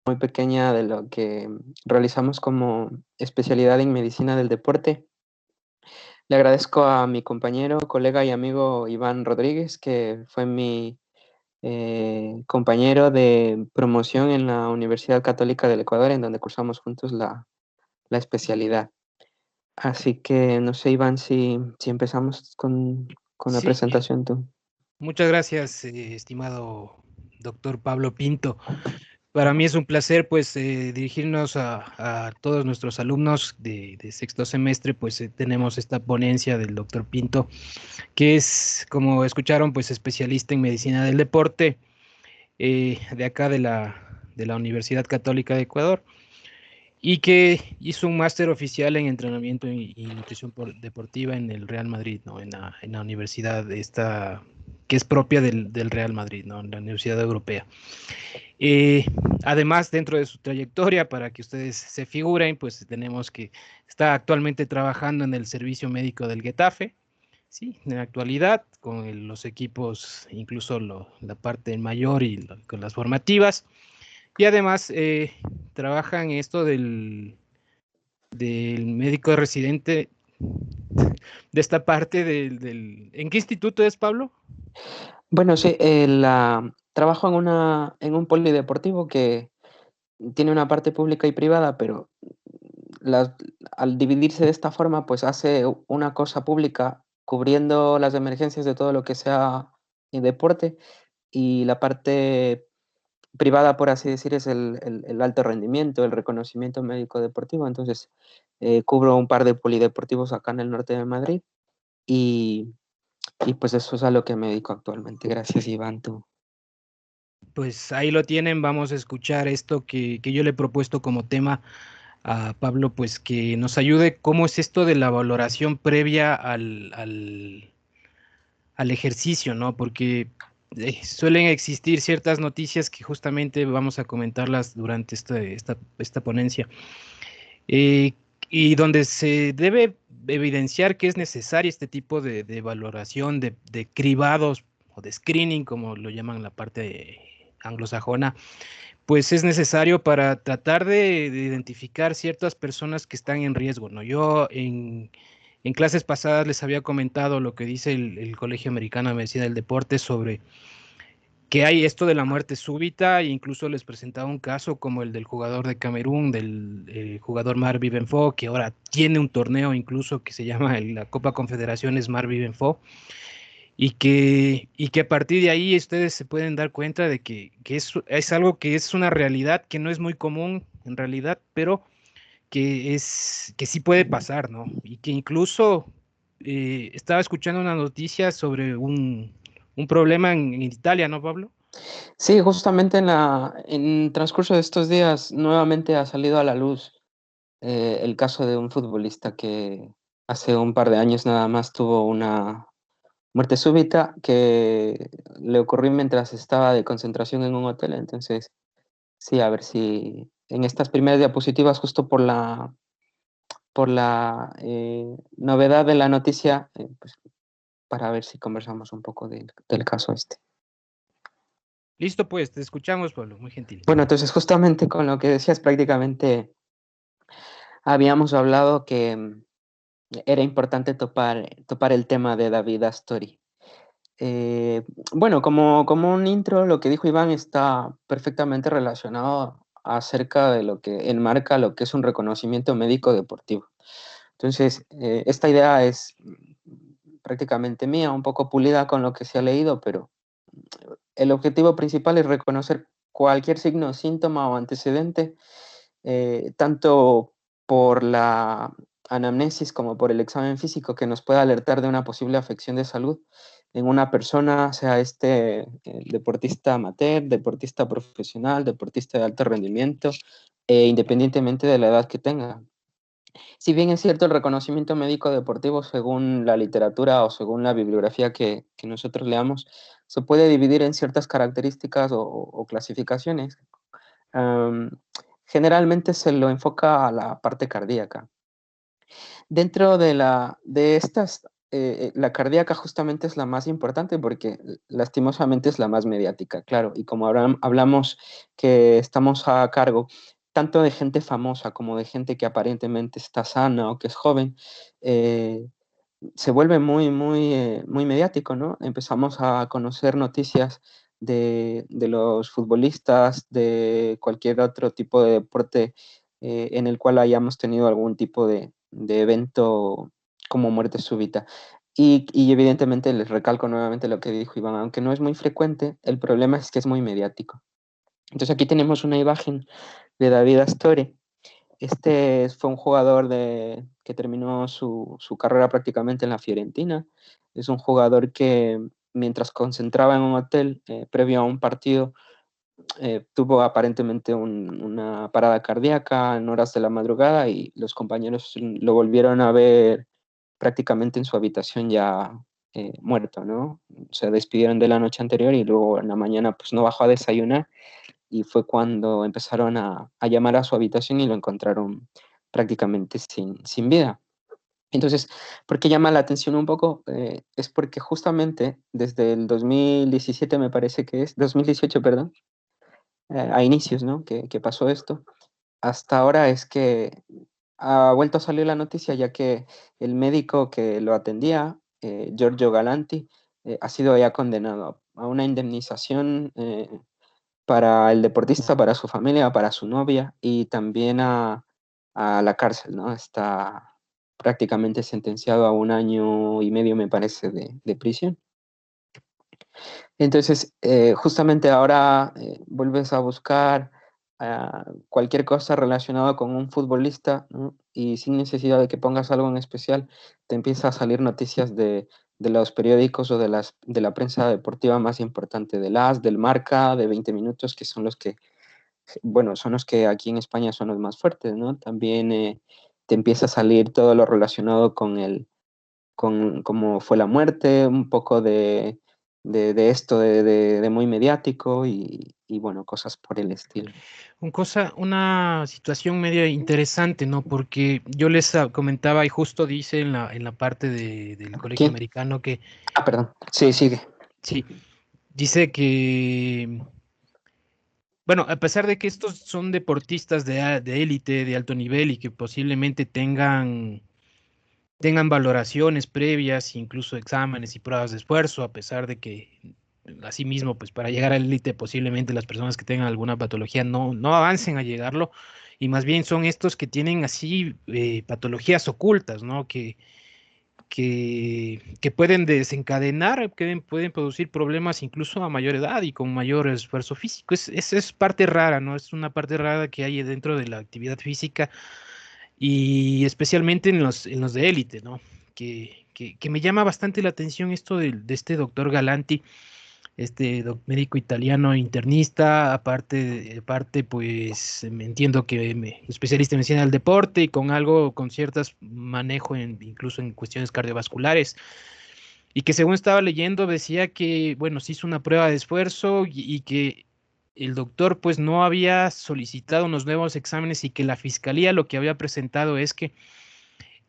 muy pequeña de lo que realizamos como especialidad en medicina del deporte. Le agradezco a mi compañero, colega y amigo Iván Rodríguez, que fue mi compañero de promoción en la Universidad Católica del Ecuador, en donde cursamos juntos la especialidad. Así que no sé, Iván, si empezamos con la Sí, presentación tú. muchas gracias, estimado doctor Pablo Pinto. Para mí es un placer, pues, dirigirnos a todos nuestros alumnos de sexto semestre, pues tenemos esta ponencia del doctor Pinto, que es, como escucharon, pues especialista en medicina del deporte, de acá de la Universidad Católica de Ecuador, y que hizo un máster oficial en entrenamiento y nutrición deportiva en el Real Madrid, ¿no? En la universidad esta, que es propia del Real Madrid, ¿no? En la Universidad Europea. Eh, Además, dentro de su trayectoria, para que ustedes se figuren, pues tenemos que está actualmente trabajando en el servicio médico del Getafe, sí, en la actualidad, con los equipos, incluso la parte mayor y con las formativas. Y además trabaja en esto del médico residente de esta parte ¿En qué instituto es, Pablo? Bueno, sí, trabajo en un polideportivo que tiene una parte pública y privada, pero las- al dividirse de esta forma, pues hace una cosa pública cubriendo las emergencias de todo lo que sea deporte, y la parte privada, por así decir, es el alto rendimiento, el reconocimiento médico deportivo. Entonces, cubro un par de polideportivos acá en el norte de Madrid y, y pues eso es a lo que me dedico actualmente. Gracias, Iván, tú. Pues ahí lo tienen, vamos a escuchar esto que yo le he propuesto como tema a Pablo, pues que nos ayude cómo es esto de la valoración previa al ejercicio, ¿no? Porque suelen existir ciertas noticias que justamente vamos a comentarlas durante esta ponencia, eh, y donde se debe evidenciar que es necesario este tipo de valoración, de cribados o de screening, como lo llaman la parte anglosajona, pues es necesario para tratar de identificar ciertas personas que están en riesgo, ¿no? Yo en clases pasadas les había comentado lo que dice el Colegio Americano de Medicina del Deporte sobre que hay esto de la muerte súbita, e incluso les presentaba un caso como el del jugador de Camerún, del jugador Marc Vivenfo, que ahora tiene un torneo incluso que se llama la Copa Confederaciones Marc Vivenfo, y que a partir de ahí ustedes se pueden dar cuenta de que es algo que es una realidad que no es muy común en realidad, pero que sí puede pasar, ¿no? Y que incluso estaba escuchando una noticia sobre un problema en Italia, ¿no, Pablo? Sí, justamente en transcurso de estos días nuevamente ha salido a la luz el caso de un futbolista que hace un par de años nada más tuvo una muerte súbita que le ocurrió mientras estaba de concentración en un hotel. Entonces, sí, a ver si en estas primeras diapositivas, justo por la novedad de la noticia, pues para ver si conversamos un poco del caso este. Listo, pues, te escuchamos, Pablo, muy gentil. Bueno, entonces justamente con lo que decías, prácticamente habíamos hablado que era importante topar el tema de David Astori. Eh, bueno, como un intro, lo que dijo Iván está perfectamente relacionado acerca de lo que enmarca lo que es un reconocimiento médico deportivo. Entonces, esta idea es prácticamente mía, un poco pulida con lo que se ha leído, pero el objetivo principal es reconocer cualquier signo, síntoma o antecedente, tanto por la anamnesis como por el examen físico, que nos pueda alertar de una posible afección de salud en una persona, sea este deportista amateur, deportista profesional, deportista de alto rendimiento, independientemente de la edad que tenga. Si bien es cierto, el reconocimiento médico deportivo, según la literatura o según la bibliografía que nosotros leamos, se puede dividir en ciertas características o clasificaciones. Am, Generalmente se lo enfoca a la parte cardíaca. Dentro de estas la cardíaca justamente es la más importante porque lastimosamente es la más mediática, claro. Y como hablamos que estamos a cargo tanto de gente famosa como de gente que aparentemente está sana o que es joven, se vuelve muy mediático, ¿no? Empezamos a conocer noticias de los futbolistas, de cualquier otro tipo de deporte en el cual hayamos tenido algún tipo de evento como muerte súbita. Y evidentemente les recalco nuevamente lo que dijo Iván, aunque no es muy frecuente, el problema es que es muy mediático. Entonces aquí tenemos una imagen de David Astori. Este fue un jugador que terminó su carrera prácticamente en la Fiorentina. Es un jugador que mientras concentraba en un hotel previo a un partido, tuvo aparentemente una parada cardíaca en horas de la madrugada y los compañeros lo volvieron a ver prácticamente en su habitación ya muerto, ¿no? Se despidieron de la noche anterior y luego en la mañana pues no bajó a desayunar y fue cuando empezaron a llamar a su habitación y lo encontraron prácticamente sin vida. Entonces, ¿por qué llama la atención un poco? Es porque justamente desde el 2017 me parece que es, 2018, perdón, a inicios, ¿no? Que pasó esto, hasta ahora es que ha vuelto a salir la noticia ya que el médico que lo atendía, Giorgio Galanti, ha sido ya condenado a una indemnización para el deportista, para su familia, para su novia y también a la cárcel, ¿no? Está prácticamente sentenciado a 1 año y medio, me parece, de prisión. Entonces, justamente ahora vuelves a buscar cualquier cosa relacionada con un futbolista, ¿no? Y sin necesidad de que pongas algo en especial, te empieza a salir noticias de los periódicos o de la prensa deportiva más importante, del AS, del Marca, de 20 minutos, que son los que, bueno, son los que aquí en España son los más fuertes, ¿no? También te empieza a salir todo lo relacionado con cómo fue la muerte, un poco de esto de muy mediático y bueno, cosas por el estilo. Una situación medio interesante, ¿no? Porque yo les comentaba y justo dice en la parte del colegio ¿Quién? americano que Ah, perdón. Sí, sigue. sí, dice que, bueno, a pesar de que estos son deportistas de élite, de alto nivel y que posiblemente tengan valoraciones previas, incluso exámenes y pruebas de esfuerzo, a pesar de que asimismo, pues para llegar al élite posiblemente las personas que tengan alguna patología no avancen a llegarlo, y más bien son estos que tienen así patologías ocultas, ¿no? Que pueden desencadenar, pueden producir problemas incluso a mayor edad y con mayor esfuerzo físico. Es parte rara, ¿no? Es una parte rara que hay dentro de la actividad física y especialmente en los de élite, ¿no? Que me llama bastante la atención esto de este doctor Galanti, este médico italiano internista, aparte pues me entiendo que especialista en medicina del deporte y con algo, con ciertas manejo incluso en cuestiones cardiovasculares. Y que según estaba leyendo decía que, bueno, se hizo una prueba de esfuerzo y que el doctor pues no había solicitado unos nuevos exámenes y que la fiscalía lo que había presentado es que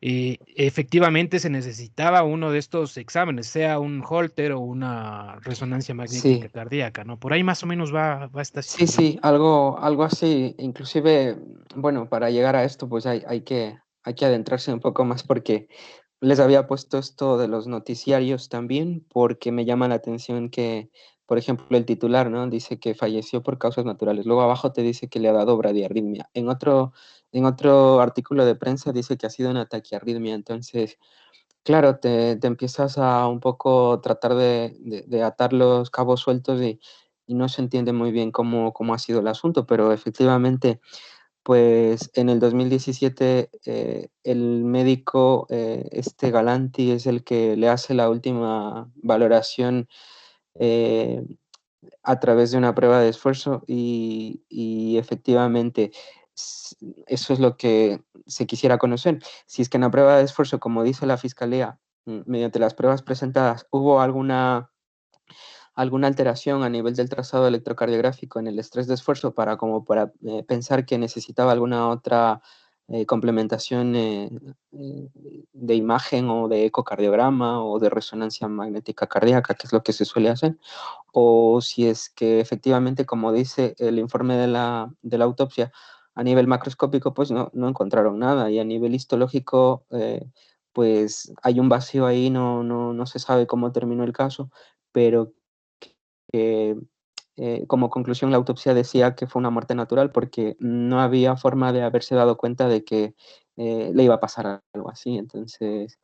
efectivamente se necesitaba uno de estos exámenes, sea un Holter o una resonancia magnética Sí, cardíaca, ¿no? Por ahí más o menos va esta sí, situación. sí, algo así. Inclusive, bueno, para llegar a esto, pues hay que adentrarse un poco más porque les había puesto esto de los noticiarios también, porque me llama la atención que, por ejemplo, el titular, ¿no? Dice que falleció por causas naturales. Luego abajo te dice que le ha dado bradiarritmia. En otro artículo de prensa dice que ha sido una taquiarritmia. Entonces, claro, te empiezas a un poco tratar de atar los cabos sueltos y no se entiende muy bien cómo ha sido el asunto, pero efectivamente, pues en el 2017 el médico, este Galanti, es el que le hace la última valoración eh, a través de una prueba de esfuerzo y efectivamente s- eso es lo que se quisiera conocer. Si es que en la prueba de esfuerzo, como dice la Fiscalía, mediante las pruebas presentadas, hubo alguna alteración a nivel del trazado electrocardiográfico en el estrés de esfuerzo para como para pensar que necesitaba alguna otra complementación de imagen o de ecocardiograma o de resonancia magnética cardíaca, que es lo que se suele hacer, o si es que efectivamente, como dice el informe de la autopsia, a nivel macroscópico, pues no encontraron nada, y a nivel histológico, pues hay un vacío ahí, no se sabe cómo terminó el caso, pero que como conclusión la autopsia decía que fue una muerte natural porque no había forma de haberse dado cuenta de que le iba a pasar algo así. Entonces,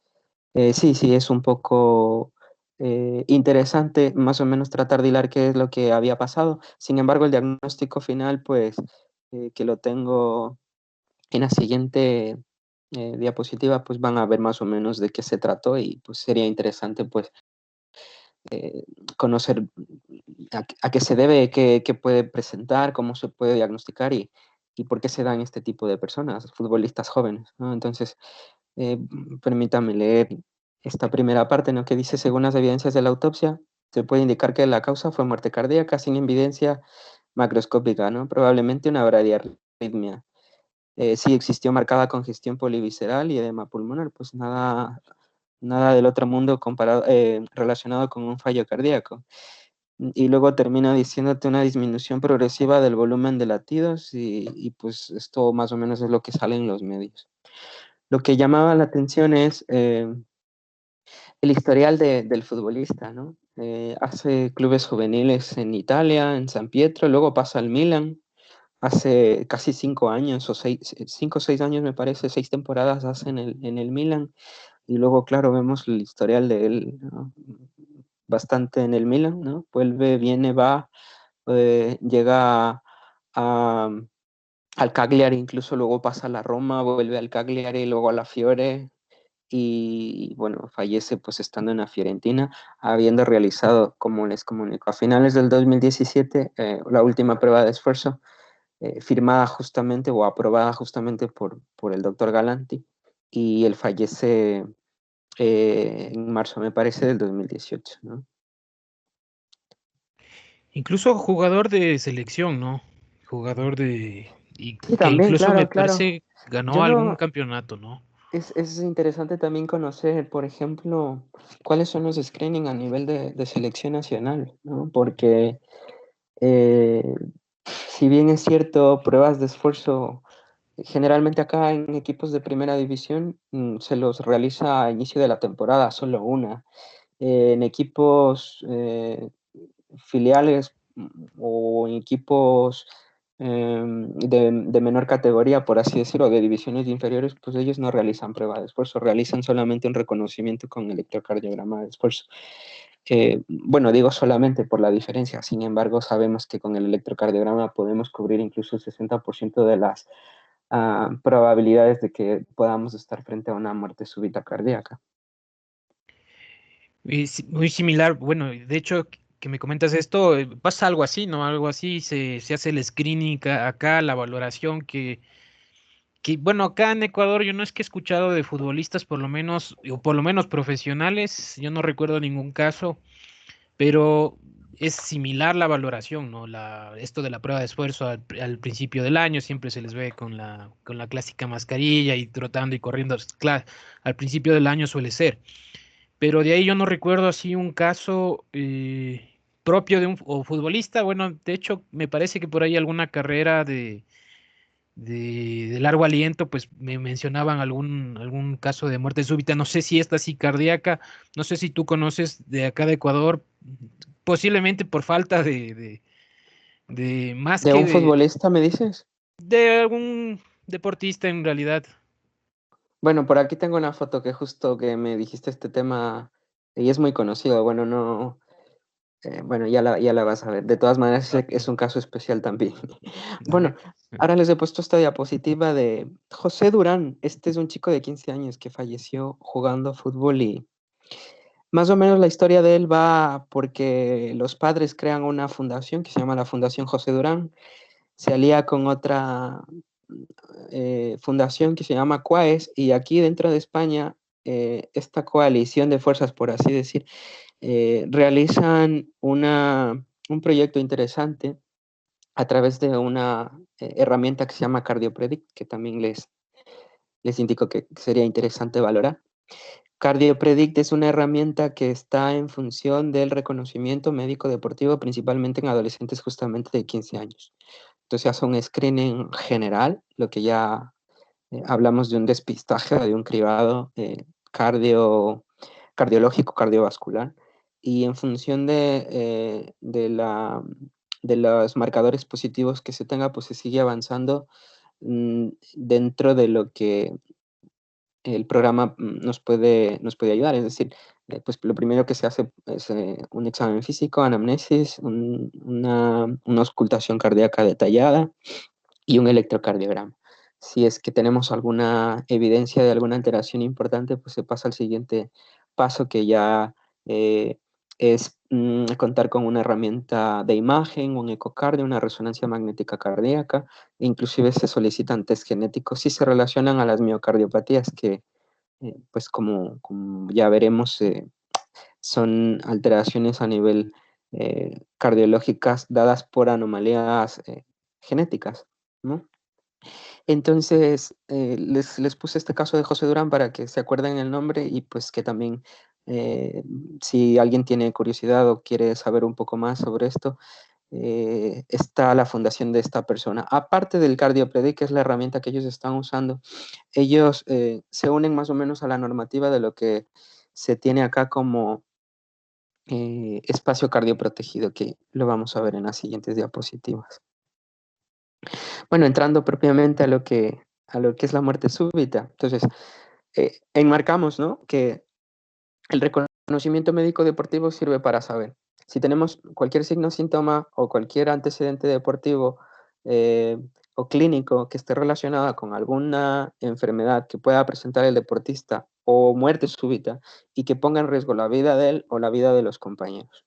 sí, es un poco interesante más o menos tratar de hilar qué es lo que había pasado. Sin embargo, el diagnóstico final, pues, que lo tengo en la siguiente diapositiva, pues van a ver más o menos de qué se trató y pues sería interesante, pues, conocer a qué se debe, qué puede presentar, cómo se puede diagnosticar y por qué se dan este tipo de personas, futbolistas jóvenes, ¿no? Entonces, permítame leer esta primera parte, ¿no? Que dice, según las evidencias de la autopsia, se puede indicar que la causa fue muerte cardíaca sin evidencia macroscópica, ¿no? Probablemente una bradiarritmia. Sí existió marcada congestión polivisceral y edema pulmonar, pues nada del otro mundo comparado, relacionado con un fallo cardíaco. Y luego termina diciéndote una disminución progresiva del volumen de latidos y pues esto más o menos es lo que sale en los medios. Lo que llamaba la atención es el historial del futbolista, ¿no? Hace clubes juveniles en Italia, en San Pietro, luego pasa al Milan, hace casi 5 años, o 5 o 6 años me parece, 6 temporadas hace en el Milan, y luego, claro, vemos el historial de él, ¿no? Bastante en el Milan, ¿no? Vuelve, viene, va, llega a, al Cagliari, incluso luego pasa a la Roma, vuelve al Cagliari, luego a la Fiore, y bueno, fallece pues estando en la Fiorentina, habiendo realizado, como les comunico, a finales del 2017, la última prueba de esfuerzo, firmada justamente o aprobada justamente por el doctor Galanti, y él fallece en marzo, me parece, del 2018, ¿no? Incluso jugador de selección, ¿no? Jugador de... Y Sí, que también, incluso me claro, claro. parece ganó Yo algún no, campeonato, ¿no? es interesante también conocer, por ejemplo, cuáles son los screening a nivel de selección nacional, ¿no? Porque eh, si bien es cierto, pruebas de esfuerzo, generalmente acá en equipos de primera división se los realiza a inicio de la temporada, solo una. En equipos filiales o en equipos de menor categoría, por así decirlo, de divisiones inferiores, pues ellos no realizan prueba de esfuerzo, realizan solamente un reconocimiento con electrocardiograma de esfuerzo. Bueno, digo solamente por la diferencia, sin embargo, sabemos que con el electrocardiograma podemos cubrir incluso el 60% de las probabilidades de que podamos estar frente a una muerte súbita cardíaca. Y muy similar, bueno, de hecho, que me comentas esto, pasa algo así, ¿no? Algo así, se hace el screening acá, la valoración bueno, acá en Ecuador yo no es que he escuchado de futbolistas por lo menos, o por lo menos profesionales, yo no recuerdo ningún caso, pero es similar la valoración, ¿no? Esto de la prueba de esfuerzo al principio del año siempre se les ve con la clásica mascarilla y trotando y corriendo, al principio del año suele ser, pero de ahí yo no recuerdo así un caso propio de un o futbolista, bueno, de hecho me parece que por ahí alguna carrera de largo aliento, pues me mencionaban algún caso de muerte súbita, no sé si esta sí cardíaca, no sé si tú conoces de acá de Ecuador, posiblemente por falta de más ¿De que un futbolista me dices? de algún deportista en realidad. Bueno, por aquí tengo una foto que justo que me dijiste este tema y es muy conocido. Bueno, no, bueno, ya la vas a ver. De todas maneras, Ok, es un caso especial también. Bueno, dale. ahora les he puesto esta diapositiva de José Durán. Este es un chico de 15 años que falleció jugando fútbol y más o menos la historia de él va porque los padres crean una fundación que se llama la Fundación José Durán, se alía con otra fundación que se llama CUAES y aquí dentro de España esta coalición de fuerzas, por así decir, realizan un proyecto interesante a través de una herramienta que se llama CardioPredict, que también les indico que sería interesante valorar. CardioPredict es una herramienta que está en función del reconocimiento médico deportivo, principalmente en adolescentes justamente de 15 años. Entonces hace un screening general, lo que ya hablamos de un despistaje o de un cribado cardiológico, cardiovascular, y en función de los marcadores positivos que se tenga, pues se sigue avanzando dentro de lo que el programa nos puede ayudar. Es decir, pues lo primero que se hace es un examen físico, anamnesis, una auscultación cardíaca detallada y un electrocardiograma. Si es que tenemos alguna evidencia de alguna alteración importante, pues se pasa al siguiente paso, que ya eh, es contar con una herramienta de imagen, un ecocardio, una resonancia magnética cardíaca, e inclusive se solicitan test genéticos si se relacionan a las miocardiopatías que, pues como ya veremos, son alteraciones a nivel cardiológicas dadas por anomalías genéticas, ¿no? Entonces, les puse este caso de José Durán para que se acuerden el nombre y pues que también, eh, si alguien tiene curiosidad o quiere saber un poco más sobre esto, está la fundación de esta persona. Aparte del CardioPredict, que es la herramienta que ellos están usando, ellos se unen más o menos a la normativa de lo que se tiene acá como espacio cardioprotegido, que lo vamos a ver en las siguientes diapositivas. Bueno, entrando propiamente a lo que es la muerte súbita. Entonces, enmarcamos, ¿no?, que el reconocimiento médico deportivo sirve para saber si tenemos cualquier signo, síntoma o cualquier antecedente deportivo eh, o clínico que esté relacionado con alguna enfermedad que pueda presentar el deportista o muerte súbita y que ponga en riesgo la vida de él o la vida de los compañeros.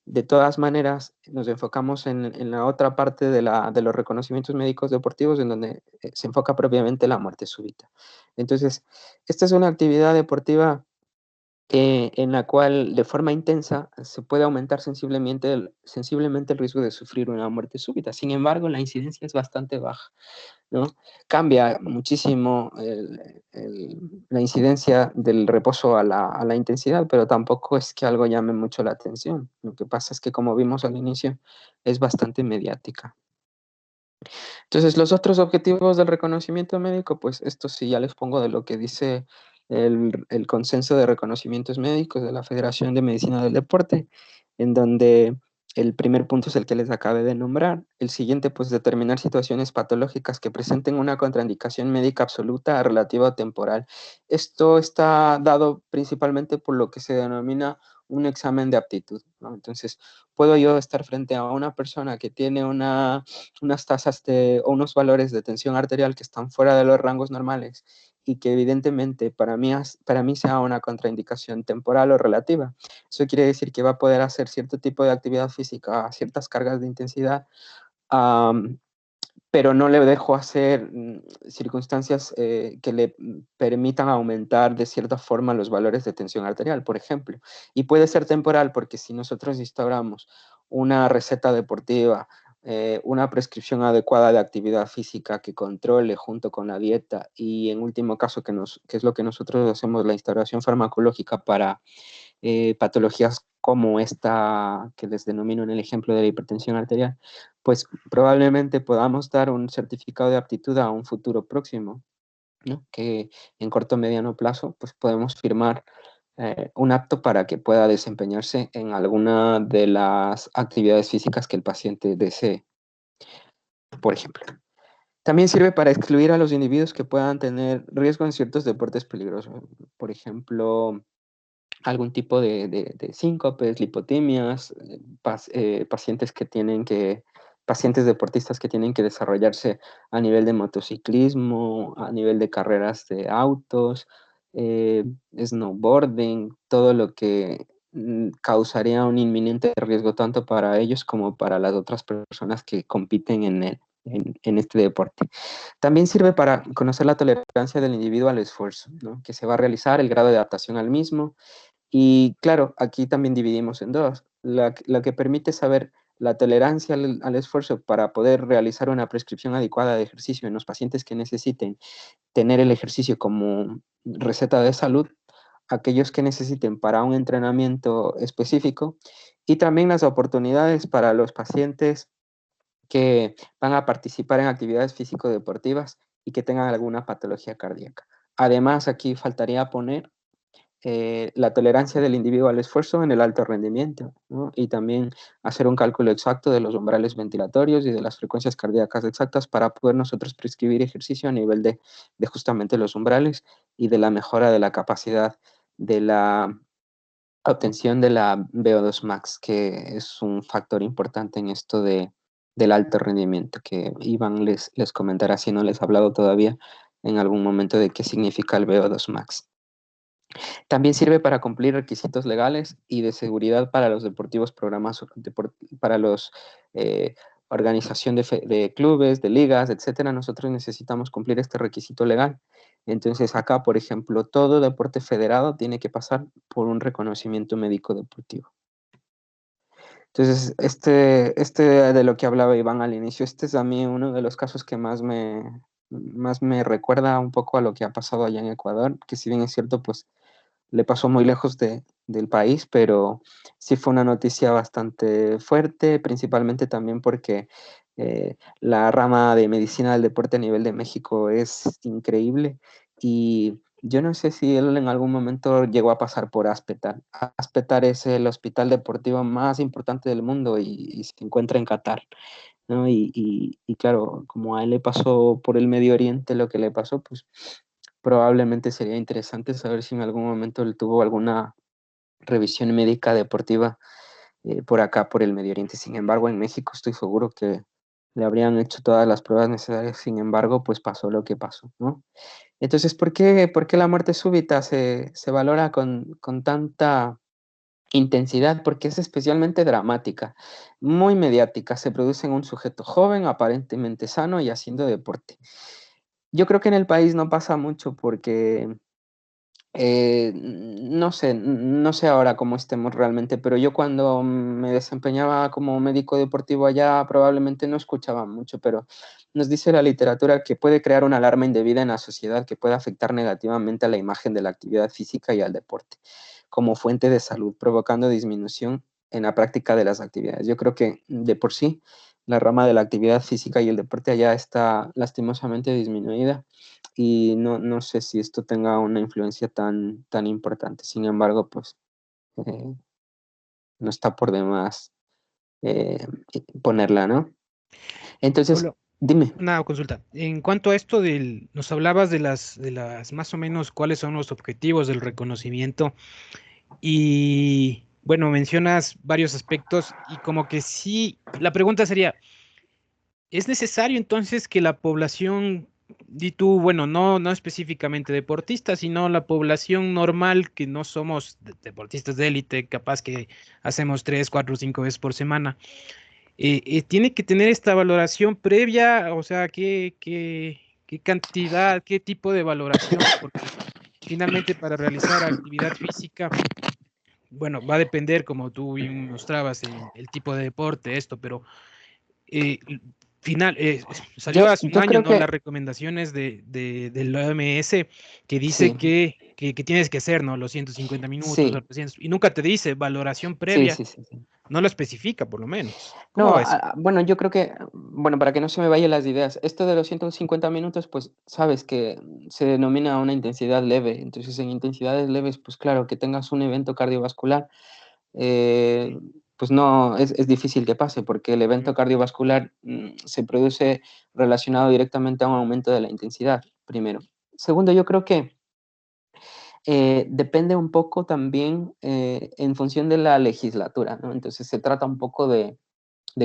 De todas maneras, nos enfocamos en la otra parte de los reconocimientos médicos deportivos, en donde se enfoca propiamente la muerte súbita. Entonces, esta es una actividad deportiva en la cual de forma intensa se puede aumentar sensiblemente el riesgo de sufrir una muerte súbita. Sin embargo, la incidencia es bastante baja, ¿no? Cambia muchísimo la incidencia del reposo a la intensidad, pero tampoco es que algo llame mucho la atención. Lo que pasa es que, como vimos al inicio, es bastante mediática. Entonces, los otros objetivos del reconocimiento médico, pues esto sí ya les pongo de lo que dice el consenso de reconocimientos médicos de la Federación de Medicina del Deporte, en donde el primer punto es el que les acabé de nombrar. El siguiente, pues determinar situaciones patológicas que presenten una contraindicación médica absoluta relativa o temporal. Esto está dado principalmente por lo que se denomina un examen de aptitud, ¿no? Entonces, puedo yo estar frente a una persona que tiene unas tasas o unos valores de tensión arterial que están fuera de los rangos normales y que evidentemente para mí sea una contraindicación temporal o relativa. Eso quiere decir que va a poder hacer cierto tipo de actividad física a ciertas cargas de intensidad, am, pero no le dejo hacer circunstancias que le permitan aumentar de cierta forma los valores de tensión arterial, por ejemplo. Y puede ser temporal porque si nosotros instauramos una receta deportiva, una prescripción adecuada de actividad física que controle junto con la dieta y en último caso, que es lo que nosotros hacemos, la instauración farmacológica para patologías como esta que les denomino en el ejemplo de la hipertensión arterial, pues probablemente podamos dar un certificado de aptitud a un futuro próximo, ¿no?, que en corto o mediano plazo pues podemos firmar un apto para que pueda desempeñarse en alguna de las actividades físicas que el paciente desee, por ejemplo. También sirve para excluir a los individuos que puedan tener riesgo en ciertos deportes peligrosos, por ejemplo, algún tipo de síncopes, lipotemias, pacientes deportistas que tienen que desarrollarse a nivel de motociclismo, a nivel de carreras de autos, eh, snowboarding, todo lo que causaría un inminente riesgo tanto para ellos como para las otras personas que compiten en este deporte. También sirve para conocer la tolerancia del individuo al esfuerzo, ¿no?, que se va a realizar, el grado de adaptación al mismo, y claro, aquí también dividimos en dos. La que permite saber la tolerancia al esfuerzo para poder realizar una prescripción adecuada de ejercicio en los pacientes que necesiten tener el ejercicio como receta de salud, aquellos que necesiten para un entrenamiento específico, y también las oportunidades para los pacientes que van a participar en actividades físico-deportivas y que tengan alguna patología cardíaca. Además, aquí faltaría poner la tolerancia del individuo al esfuerzo en el alto rendimiento, ¿no? Y también hacer un cálculo exacto de los umbrales ventilatorios y de las frecuencias cardíacas exactas para poder nosotros prescribir ejercicio a nivel de justamente los umbrales y de la mejora de la capacidad de la obtención de la VO2 max, que es un factor importante en esto del alto rendimiento, que Iván les comentará si no les ha hablado todavía en algún momento de qué significa el VO2 max. También sirve para cumplir requisitos legales y de seguridad para los deportivos programas, para los organización de clubes, de ligas, etcétera. Nosotros necesitamos cumplir este requisito legal. Entonces acá, por ejemplo, todo deporte federado tiene que pasar por un reconocimiento médico deportivo. Entonces, este de lo que hablaba Iván al inicio, este es a mí uno de los casos que más me recuerda un poco a lo que ha pasado allá en Ecuador, que si bien es cierto, pues le pasó muy lejos del país, pero sí fue una noticia bastante fuerte, principalmente también porque la rama de medicina del deporte a nivel de México es increíble y yo no sé si él en algún momento llegó a pasar por Aspetar. Aspetar es el hospital deportivo más importante del mundo y se encuentra en Qatar, ¿no? Y claro, como a él le pasó por el Medio Oriente lo que le pasó, pues probablemente sería interesante saber si en algún momento él tuvo alguna revisión médica deportiva por acá, por el Medio Oriente. Sin embargo, en México estoy seguro que le habrían hecho todas las pruebas necesarias. Sin embargo, pues pasó lo que pasó, ¿no? Entonces, por qué la muerte súbita se valora con tanta intensidad? Porque es especialmente dramática, muy mediática. Se produce en un sujeto joven, aparentemente sano y haciendo deporte. Yo creo que en el país no pasa mucho porque no sé ahora cómo estemos realmente, pero yo cuando me desempeñaba como médico deportivo allá probablemente no escuchaba mucho, pero nos dice la literatura que puede crear una alarma indebida en la sociedad que puede afectar negativamente a la imagen de la actividad física y al deporte como fuente de salud, provocando disminución en la práctica de las actividades. Yo creo que de por sí la rama de la actividad física y el deporte allá está lastimosamente disminuida y no sé si esto tenga una influencia tan importante. Sin embargo, pues eh, no está por demás eh, ponerla, ¿no? Entonces, Pablo, dime. una consulta. En cuanto a esto nos hablabas de las más o menos cuáles son los objetivos del reconocimiento y bueno, mencionas varios aspectos y como que sí, la pregunta sería, ¿es necesario entonces que la población, di tú, bueno, no específicamente deportistas, sino la población normal que no somos deportistas de élite, capaz que hacemos 3, 4, 5 veces por semana, tiene que tener esta valoración previa? O sea, ¿qué cantidad, qué tipo de valoración? Porque finalmente para realizar actividad física, bueno, va a depender, como tú bien mostrabas, el tipo de deporte, esto, pero eh, final, salió hace un Yo año, creo ¿no? que Las recomendaciones del OMS que dice sí, que tienes que hacer, ¿no? Los 150 minutos, sí, y nunca te dice valoración sí, previa, sí, sí, sí. no lo especifica por lo menos. ¿Cómo No, va eso? bueno, yo creo que, bueno, para que no se me vayan las ideas, esto de los 150 minutos, pues sabes que se denomina una intensidad leve. Entonces, en intensidades leves, pues claro, que tengas un evento cardiovascular, eh, pues no, es difícil que pase, porque el evento cardiovascular se produce relacionado directamente a un aumento de la intensidad, primero. Segundo, yo creo que depende un poco también en función de la legislatura, ¿no? Entonces, se trata un poco de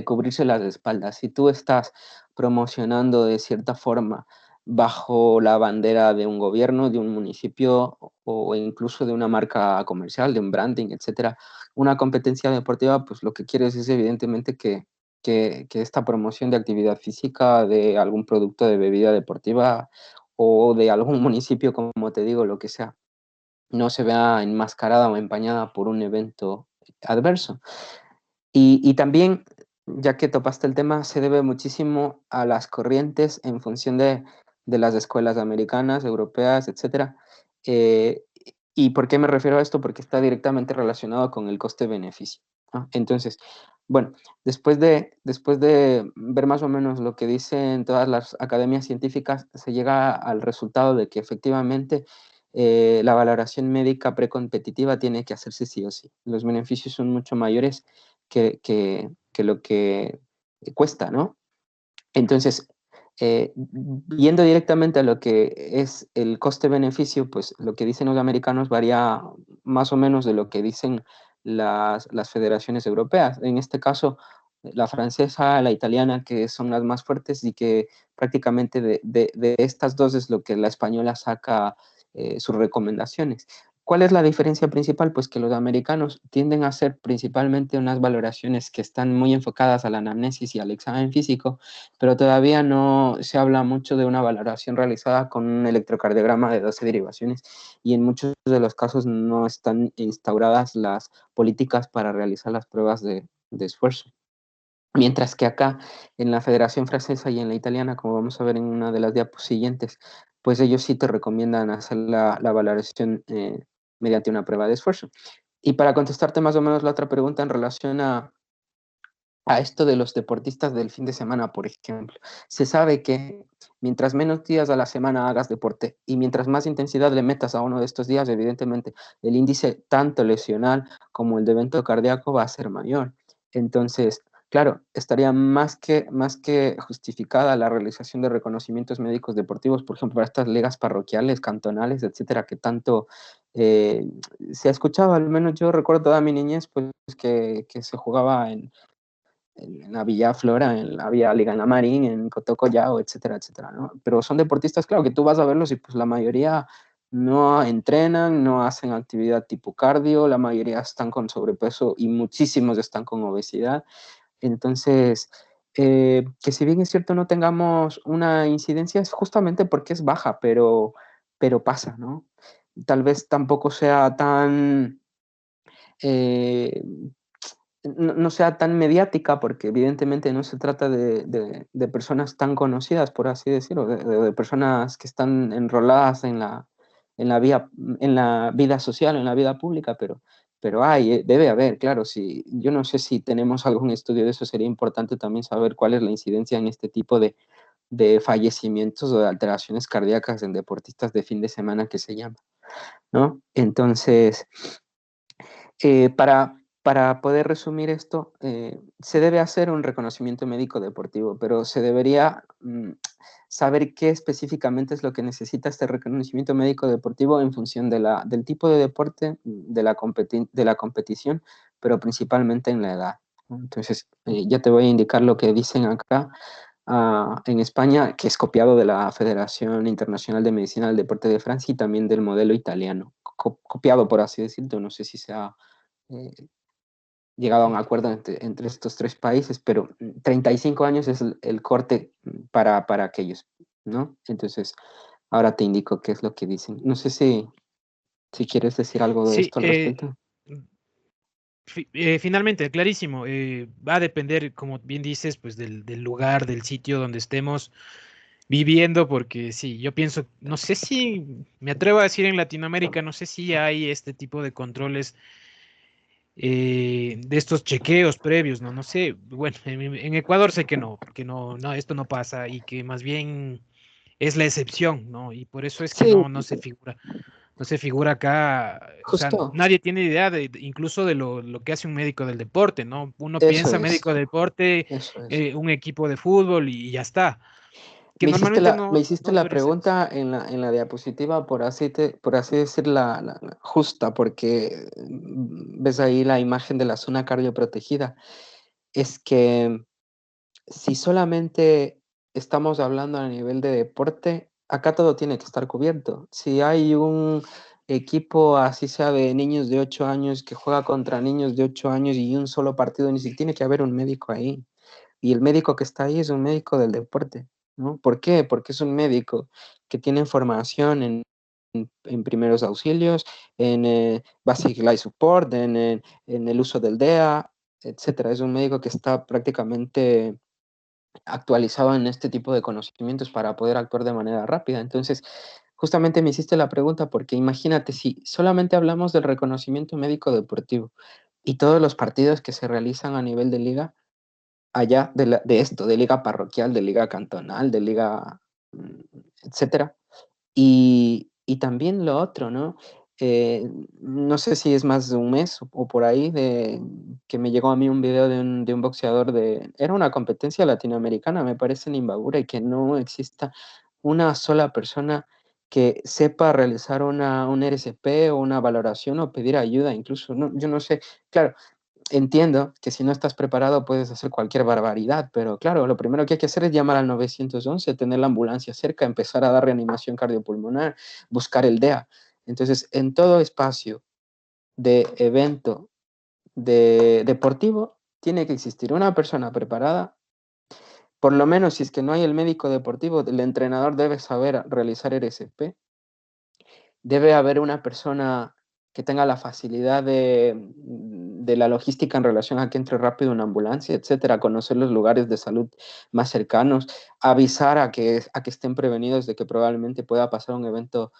cubrirse las espaldas. Si tú estás promocionando de cierta forma bajo la bandera de un gobierno, de un municipio o incluso de una marca comercial, de un branding, etcétera, una competencia deportiva, pues lo que quieres es evidentemente que esta promoción de actividad física, de algún producto de bebida deportiva o de algún municipio, como te digo, lo que sea, no se vea enmascarada o empañada por un evento adverso. Y también ya que topaste el tema, se debe muchísimo a las corrientes en función de las escuelas americanas, europeas, etcétera. Eh, ¿Y por qué me refiero a esto? Porque está directamente relacionado con el coste-beneficio, ¿no? Entonces, bueno, después de ver más o menos lo que dicen todas las academias científicas, se llega al resultado de que efectivamente la valoración médica precompetitiva tiene que hacerse sí o sí. Los beneficios son mucho mayores que lo que cuesta, ¿no? Entonces, yendo directamente a lo que es el coste-beneficio, pues lo que dicen los americanos varía más o menos de lo que dicen las federaciones europeas. En este caso, la francesa, la italiana, que son las más fuertes y que prácticamente de estas dos es lo que la española saca sus recomendaciones. ¿Cuál es la diferencia principal? Pues que los americanos tienden a hacer principalmente unas valoraciones que están muy enfocadas a la anamnesis y al examen físico, pero todavía no se habla mucho de una valoración realizada con un electrocardiograma de 12 derivaciones y en muchos de los casos no están instauradas las políticas para realizar las pruebas de esfuerzo. Mientras que acá, en la Federación Francesa y en la italiana, como vamos a ver en una de las diapos siguientes, pues ellos sí te recomiendan hacer la valoración mediante una prueba de esfuerzo. Y para contestarte más o menos la otra pregunta en relación a esto de los deportistas del fin de semana, por ejemplo. Se sabe que mientras menos días a la semana hagas deporte y mientras más intensidad le metas a uno de estos días, evidentemente el índice tanto lesional como el de evento cardíaco va a ser mayor. Entonces, claro, estaría más que justificada la realización de reconocimientos médicos deportivos, por ejemplo, para estas ligas parroquiales, cantonales, etcétera, que tanto eh, se ha escuchado, al menos yo recuerdo toda mi niñez, pues que se jugaba en la Villa Flora, en la Vía Liga en la Marín, en Cotocollao, etcétera, etcétera, ¿no? Pero son deportistas, claro, que tú vas a verlos y pues la mayoría no entrenan, no hacen actividad tipo cardio, la mayoría están con sobrepeso y muchísimos están con obesidad. Entonces, que si bien es cierto no tengamos una incidencia es justamente porque es baja, pero pasa, ¿no? Tal vez tampoco sea tan eh, no sea tan mediática, porque evidentemente no se trata de personas tan conocidas, por así decirlo, de personas que están enroladas en la, vía, en la vida social, en la vida pública, pero hay, debe haber, claro. Si, yo no sé si tenemos algún estudio de eso, sería importante también saber cuál es la incidencia en este tipo de fallecimientos o de alteraciones cardíacas en deportistas de fin de semana que se llama, ¿no? Entonces, para poder resumir esto, se debe hacer un reconocimiento médico deportivo, pero se debería saber qué específicamente es lo que necesita este reconocimiento médico deportivo en función del tipo de deporte, de la competición, pero principalmente en la edad, ¿no? Entonces, ya te voy a indicar lo que dicen acá en España, que es copiado de la Federación Internacional de Medicina del Deporte de Francia y también del modelo italiano, copiado por así decirlo, no sé si sea eh, llegado a un acuerdo entre estos tres países, pero 35 años es el corte para aquellos, ¿no? Entonces, ahora te indico qué es lo que dicen. No sé si quieres decir algo de Sí, esto al respecto. finalmente, clarísimo, va a depender, como bien dices, pues del lugar, del sitio donde estemos viviendo, porque sí, yo pienso, no sé si, me atrevo a decir en Latinoamérica, no sé si hay este tipo de controles, de estos chequeos previos, ¿no? No sé, bueno, en Ecuador sé que no, no, esto no pasa y que más bien es la excepción, ¿no? Y por eso es que Sí, no se figura. No se figura acá, o sea, justo, nadie tiene idea incluso de lo que hace un médico del deporte, ¿no? Uno eso piensa es, médico del deporte, eso es. un equipo de fútbol y ya está, que normalmente Me hiciste no la suele ser así. pregunta en la diapositiva, por así decir, la justa, porque ves ahí la imagen de la zona cardioprotegida. Es que si solamente estamos hablando a nivel de deporte, acá todo tiene que estar cubierto. Si hay un equipo, así sea de niños de 8 años, que juega contra niños de 8 años y un solo partido, ni siquiera tiene que haber un médico ahí. Y el médico que está ahí es un médico del deporte, ¿no? ¿Por qué? Porque es un médico que tiene formación en primeros auxilios, en Basic Life Support, en el uso del DEA, etcétera. Es un médico que está prácticamente actualizado en este tipo de conocimientos para poder actuar de manera rápida. Entonces, justamente me hiciste la pregunta porque imagínate si solamente hablamos del reconocimiento médico deportivo y todos los partidos que se realizan a nivel de liga, allá de esto, de liga parroquial, de liga cantonal, de liga, mm, etcétera. Y también lo otro, ¿no? No sé si es más de un mes o por ahí de que me llegó a mí un video de un boxeador era una competencia latinoamericana, me parece en Imbabura, y que no exista una sola persona que sepa realizar un RCP o una valoración o pedir ayuda, incluso, no, yo no sé, claro, entiendo que si no estás preparado puedes hacer cualquier barbaridad, pero claro, lo primero que hay que hacer es llamar al 911, tener la ambulancia cerca, empezar a dar reanimación cardiopulmonar, buscar el DEA. Entonces, en todo espacio de evento deportivo, tiene que existir una persona preparada. Por lo menos, si es que no hay el médico deportivo, el entrenador debe saber realizar RCP. Debe haber una persona que tenga la facilidad de la logística en relación a que entre rápido una ambulancia, etcétera, conocer los lugares de salud más cercanos, avisar a que estén prevenidos de que probablemente pueda pasar un evento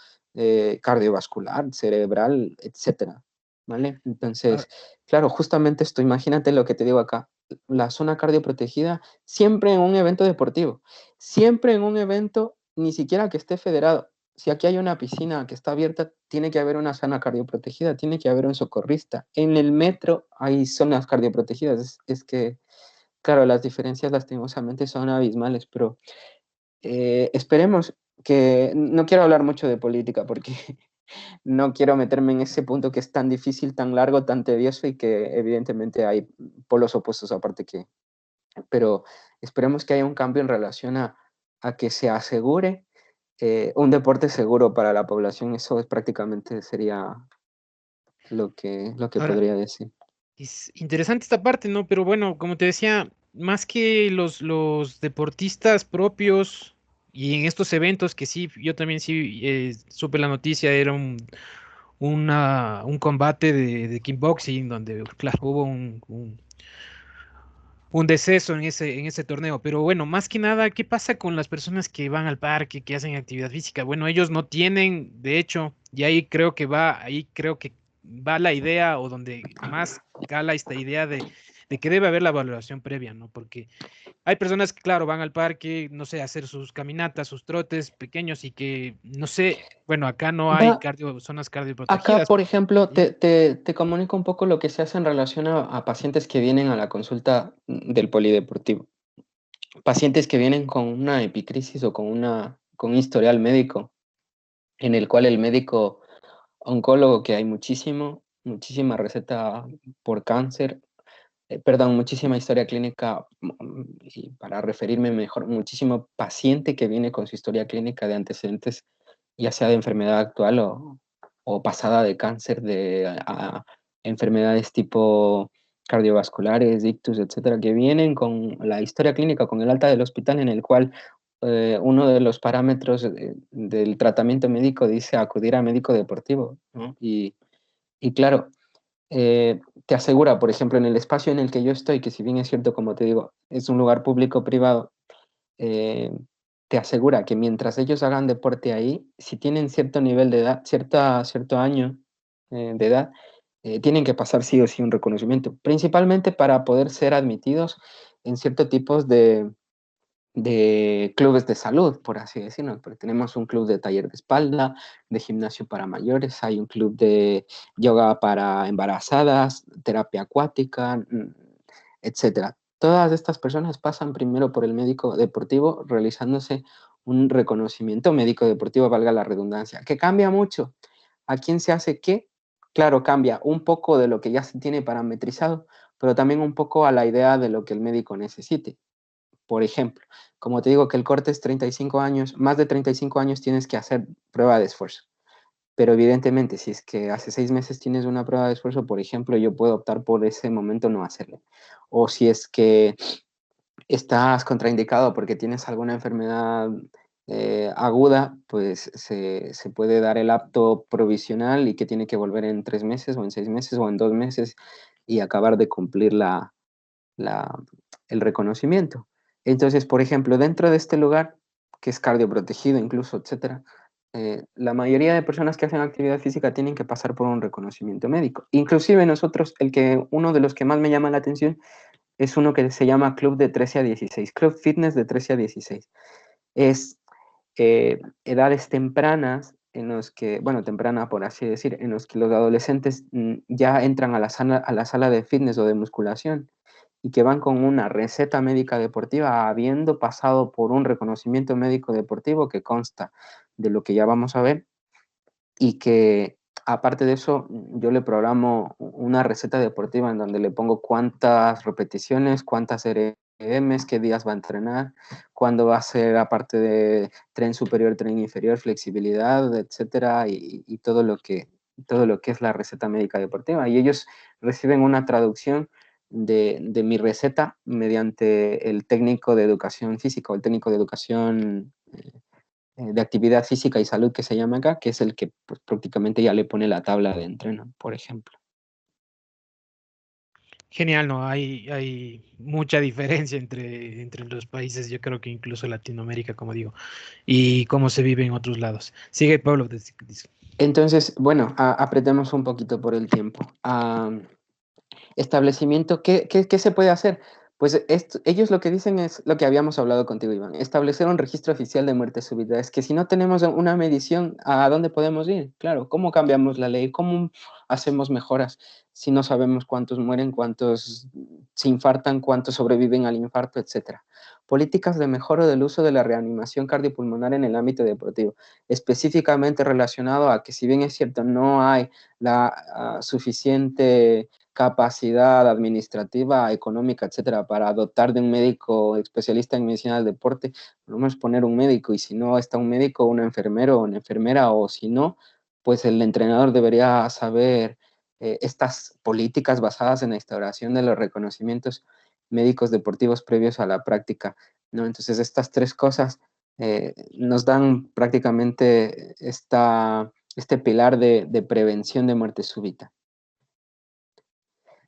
cardiovascular, cerebral, etcétera, ¿vale? Ah, Entonces, claro, justamente esto, imagínate lo que te digo acá, la zona cardioprotegida siempre en un evento deportivo, siempre en un evento, ni siquiera que esté federado. Si aquí hay una piscina que está abierta, tiene que haber una zona cardioprotegida, tiene que haber un socorrista. En el metro hay zonas cardioprotegidas. Es que, claro, las diferencias lastimosamente son abismales, pero esperemos que, no quiero hablar mucho de política porque no quiero meterme en ese punto que es tan difícil, tan largo, tan tedioso y que evidentemente hay polos opuestos aparte pero esperemos que haya un cambio en relación a que se asegure un deporte seguro para la población. Eso es prácticamente sería lo que ahora, podría decir. es interesante esta parte, ¿no? Pero bueno, como te decía, más que los deportistas propios y en estos eventos que sí, yo también sí supe la noticia, era un combate de kickboxing donde, claro, hubo un deceso en ese torneo. Pero bueno, más que nada, ¿qué pasa con las personas que van al parque, que hacen actividad física? Bueno, ellos no tienen, de hecho, y ahí creo que va la idea o donde más cala esta idea de que debe haber la valoración previa, ¿no? Porque hay personas que, claro, van al parque, no sé, a hacer sus caminatas, sus trotes pequeños y que, no sé, bueno, acá no hay Va, zonas acá, cardioprotegidas. por ejemplo, ¿Sí? te comunico un poco lo que se hace en relación a pacientes que vienen a la consulta del polideportivo. Pacientes que vienen con una epicrisis o con un historial médico, en el cual el médico oncólogo, que hay muchísima receta por cáncer, perdón, muchísima historia clínica, y para referirme mejor, muchísimo paciente que viene con su historia clínica de antecedentes, ya sea de enfermedad actual o pasada de cáncer, a enfermedades tipo cardiovasculares, ictus, etcétera, que vienen con la historia clínica, con el alta del hospital en el cual uno de los parámetros del tratamiento médico dice acudir a médico deportivo, ¿no? Y claro, te asegura, por ejemplo, en el espacio en el que yo estoy, que si bien es cierto, como te digo, es un lugar público-privado, eh, te asegura que mientras ellos hagan deporte ahí, si tienen cierto nivel de edad, cierto año de edad, tienen que pasar sí o sí un reconocimiento, principalmente para poder ser admitidos en ciertos tipos de clubes de salud, por así decirlo, porque tenemos un club de taller de espalda, de gimnasio para mayores, hay un club de yoga para embarazadas, terapia acuática, etcétera. Todas estas personas pasan primero por el médico deportivo realizándose un reconocimiento médico deportivo, valga la redundancia, que cambia mucho. ¿A quién se hace qué? Claro, cambia un poco de lo que ya se tiene parametrizado, pero también un poco a la idea de lo que el médico necesite. Por ejemplo, como te digo que el corte es 35 años, más de 35 años tienes que hacer prueba de esfuerzo. Pero evidentemente, si es que hace 6 meses tienes una prueba de esfuerzo, por ejemplo, yo puedo optar por ese momento no hacerlo. O si es que estás contraindicado porque tienes alguna enfermedad aguda, pues se puede dar el apto provisional y que tiene que volver en 3 meses o en 6 meses o en 2 meses y acabar de cumplir el reconocimiento. Entonces, por ejemplo, dentro de este lugar, que es cardioprotegido incluso, etcétera, la mayoría de personas que hacen actividad física tienen que pasar por un reconocimiento médico. Inclusive nosotros, uno de los que más me llama la atención es uno que se llama Club de 13 a 16, Club Fitness de 13 a 16. Es edades tempranas en los que, bueno, temprana por así decir, en los que los adolescentes ya entran a la sala de fitness o de musculación y que van con una receta médica deportiva habiendo pasado por un reconocimiento médico deportivo que consta de lo que ya vamos a ver y que aparte de eso yo le programo una receta deportiva en donde le pongo cuántas repeticiones, cuántas RPMs, qué días va a entrenar, cuándo va a ser aparte de tren superior, tren inferior, flexibilidad, etcétera, y todo lo que es la receta médica deportiva. Y ellos reciben una traducción de mi receta mediante el técnico de educación física o el técnico de educación de actividad física y salud que se llama acá, que es el que pues, prácticamente ya le pone la tabla de entreno, por ejemplo. Genial, ¿no? Hay mucha diferencia entre los países, yo creo que incluso Latinoamérica, como digo, y cómo se vive en otros lados. Sigue, Pablo. Entonces, bueno, apretemos un poquito por el tiempo. Establecimiento, ¿qué se puede hacer? Pues ellos lo que dicen es lo que habíamos hablado contigo, Iván, establecer un registro oficial de muerte súbita. Es que si no tenemos una medición, ¿a dónde podemos ir? Claro, ¿cómo cambiamos la ley? ¿Cómo hacemos mejoras si no sabemos cuántos mueren, cuántos se infartan, cuántos sobreviven al infarto, etcétera? Políticas de mejora del uso de la reanimación cardiopulmonar en el ámbito deportivo, específicamente relacionado a que si bien es cierto, no hay la suficiente capacidad administrativa, económica, etcétera, para dotar de un médico especialista en medicina del deporte, podemos poner un médico y si no está un médico, un enfermero o una enfermera o si no, pues el entrenador debería saber estas políticas basadas en la instauración de los reconocimientos médicos deportivos previos a la práctica, ¿no? Entonces estas tres cosas nos dan prácticamente este pilar de prevención de muerte súbita.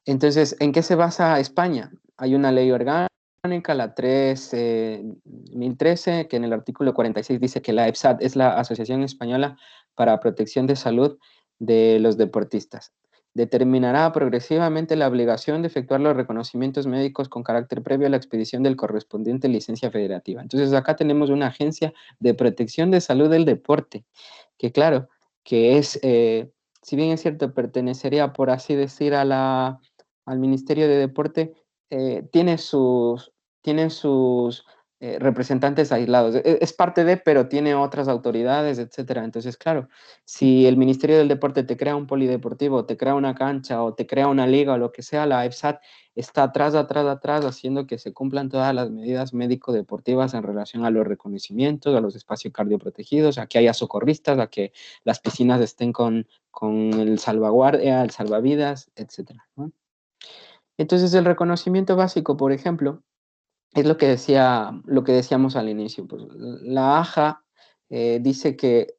Entonces, ¿en qué se basa España? Hay una ley orgánica, la 3013, que en el artículo 46 dice que la EPSAD es la Asociación Española para Protección de Salud de los Deportistas. Determinará progresivamente la obligación de efectuar los reconocimientos médicos con carácter previo a la expedición del correspondiente licencia federativa. Entonces, acá tenemos una agencia de protección de salud del deporte, que claro, que es, si bien es cierto, pertenecería, por así decir, al Ministerio de Deporte, tiene tienen sus representantes aislados. Es parte de, pero tiene otras autoridades, etcétera. Entonces, claro, si el Ministerio del Deporte te crea un polideportivo, te crea una cancha o te crea una liga o lo que sea, la EPSAT está atrás, haciendo que se cumplan todas las medidas médico-deportivas en relación a los reconocimientos, a los espacios cardioprotegidos, a que haya socorristas, a que las piscinas estén con el salvaguardia, el salvavidas, etcétera, ¿no? Entonces, el reconocimiento básico, por ejemplo, es lo que decíamos al inicio. Pues, la AJA dice que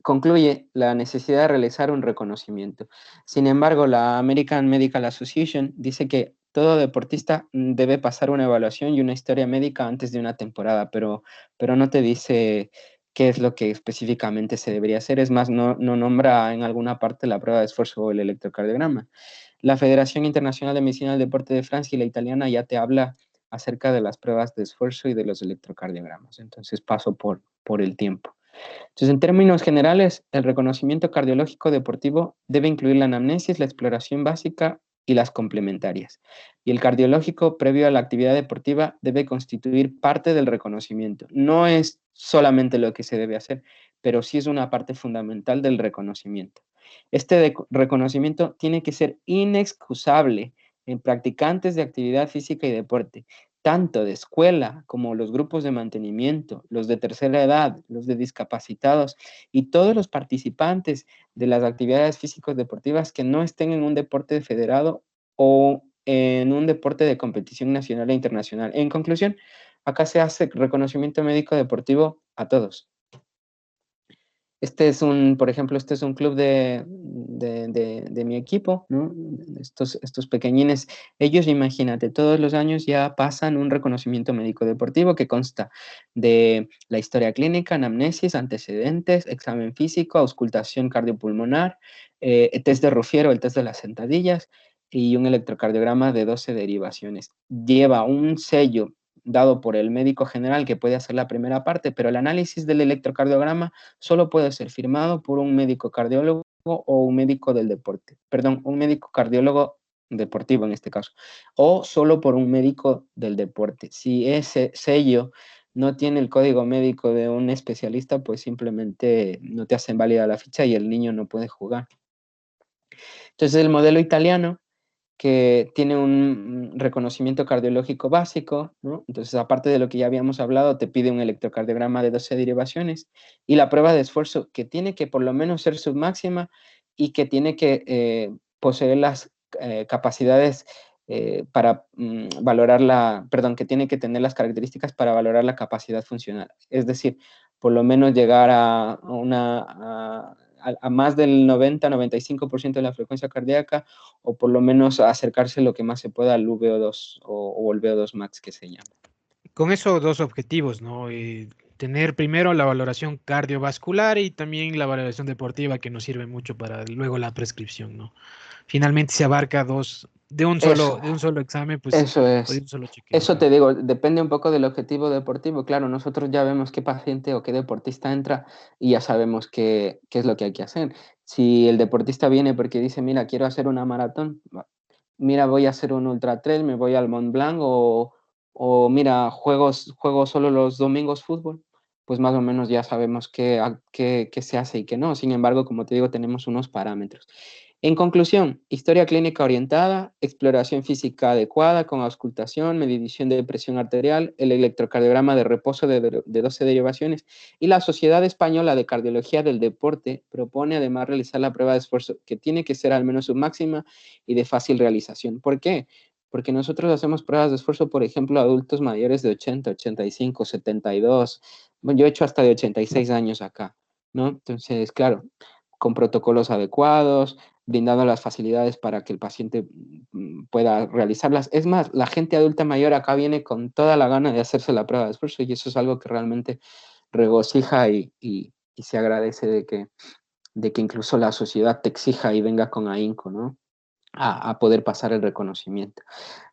concluye la necesidad de realizar un reconocimiento. Sin embargo, la American Medical Association dice que todo deportista debe pasar una evaluación y una historia médica antes de una temporada, pero no te dice qué es lo que específicamente se debería hacer. Es más, no nombra en alguna parte la prueba de esfuerzo o el electrocardiograma. La Federación Internacional de Medicina del Deporte de Francia y la italiana ya te habla acerca de las pruebas de esfuerzo y de los electrocardiogramas. Entonces paso por el tiempo. Entonces, en términos generales, el reconocimiento cardiológico deportivo debe incluir la anamnesis, la exploración básica y las complementarias. Y el cardiológico previo a la actividad deportiva debe constituir parte del reconocimiento. No es solamente lo que se debe hacer, pero sí es una parte fundamental del reconocimiento. Este reconocimiento tiene que ser inexcusable en practicantes de actividad física y deporte, tanto de escuela como los grupos de mantenimiento, los de tercera edad, los de discapacitados y todos los participantes de las actividades físicos deportivas que no estén en un deporte federado o en un deporte de competición nacional e internacional. En conclusión, acá se hace reconocimiento médico deportivo a todos. Este es por ejemplo, este es un club de mi equipo, ¿no? Estos pequeñines, ellos, imagínate, todos los años ya pasan un reconocimiento médico deportivo que consta de la historia clínica, anamnesis, antecedentes, examen físico, auscultación cardiopulmonar, test de Rufiero, el test de las sentadillas y un electrocardiograma de 12 derivaciones. Lleva un sello dado por el médico general que puede hacer la primera parte, pero el análisis del electrocardiograma solo puede ser firmado por un médico cardiólogo o un médico del deporte, perdón, un médico cardiólogo deportivo en este caso, o solo por un médico del deporte. Si ese sello no tiene el código médico de un especialista, pues simplemente no te hacen válida la ficha y el niño no puede jugar. Entonces el modelo italiano que tiene un reconocimiento cardiológico básico, ¿no? Entonces, aparte de lo que ya habíamos hablado, te pide un electrocardiograma de 12 derivaciones y la prueba de esfuerzo que tiene que por lo menos ser submáxima y que tiene que poseer las capacidades para valorar perdón, que tiene que tener las características para valorar la capacidad funcional. Es decir, por lo menos llegar a más del 90-95% de la frecuencia cardíaca o por lo menos acercarse lo que más se pueda al VO2 o el VO2 max que se llama. Con eso dos objetivos, ¿no? Tener primero la valoración cardiovascular y también la valoración deportiva que nos sirve mucho para luego la prescripción, ¿no? Finalmente se abarca dos, Eso, de un solo examen, pues, eso o de es. un solo chequeo, Eso claro. te digo, depende un poco del objetivo deportivo. Claro, nosotros ya vemos qué paciente o qué deportista entra y ya sabemos qué es lo que hay que hacer. Si el deportista viene porque dice, mira, quiero hacer una maratón, mira, voy a hacer un ultra trail, me voy al Mont Blanc o mira, juego solo los domingos fútbol, pues más o menos ya sabemos qué se hace y qué no. Sin embargo, como te digo, tenemos unos parámetros. En conclusión, historia clínica orientada, exploración física adecuada con auscultación, medición de presión arterial, el electrocardiograma de reposo de 12 derivaciones y la Sociedad Española de Cardiología del Deporte propone además realizar la prueba de esfuerzo que tiene que ser al menos su máxima y de fácil realización. ¿Por qué? Porque nosotros hacemos pruebas de esfuerzo, por ejemplo, a adultos mayores de 80, 85, 72. Bueno, yo he hecho hasta de 86 años acá, ¿no? Entonces, claro, con protocolos adecuados, brindando las facilidades para que el paciente pueda realizarlas. Es más, la gente adulta mayor acá viene con toda la gana de hacerse la prueba de esfuerzo y eso es algo que realmente regocija y se agradece de que incluso la sociedad te exija y venga con ahínco, ¿no? A poder pasar el reconocimiento.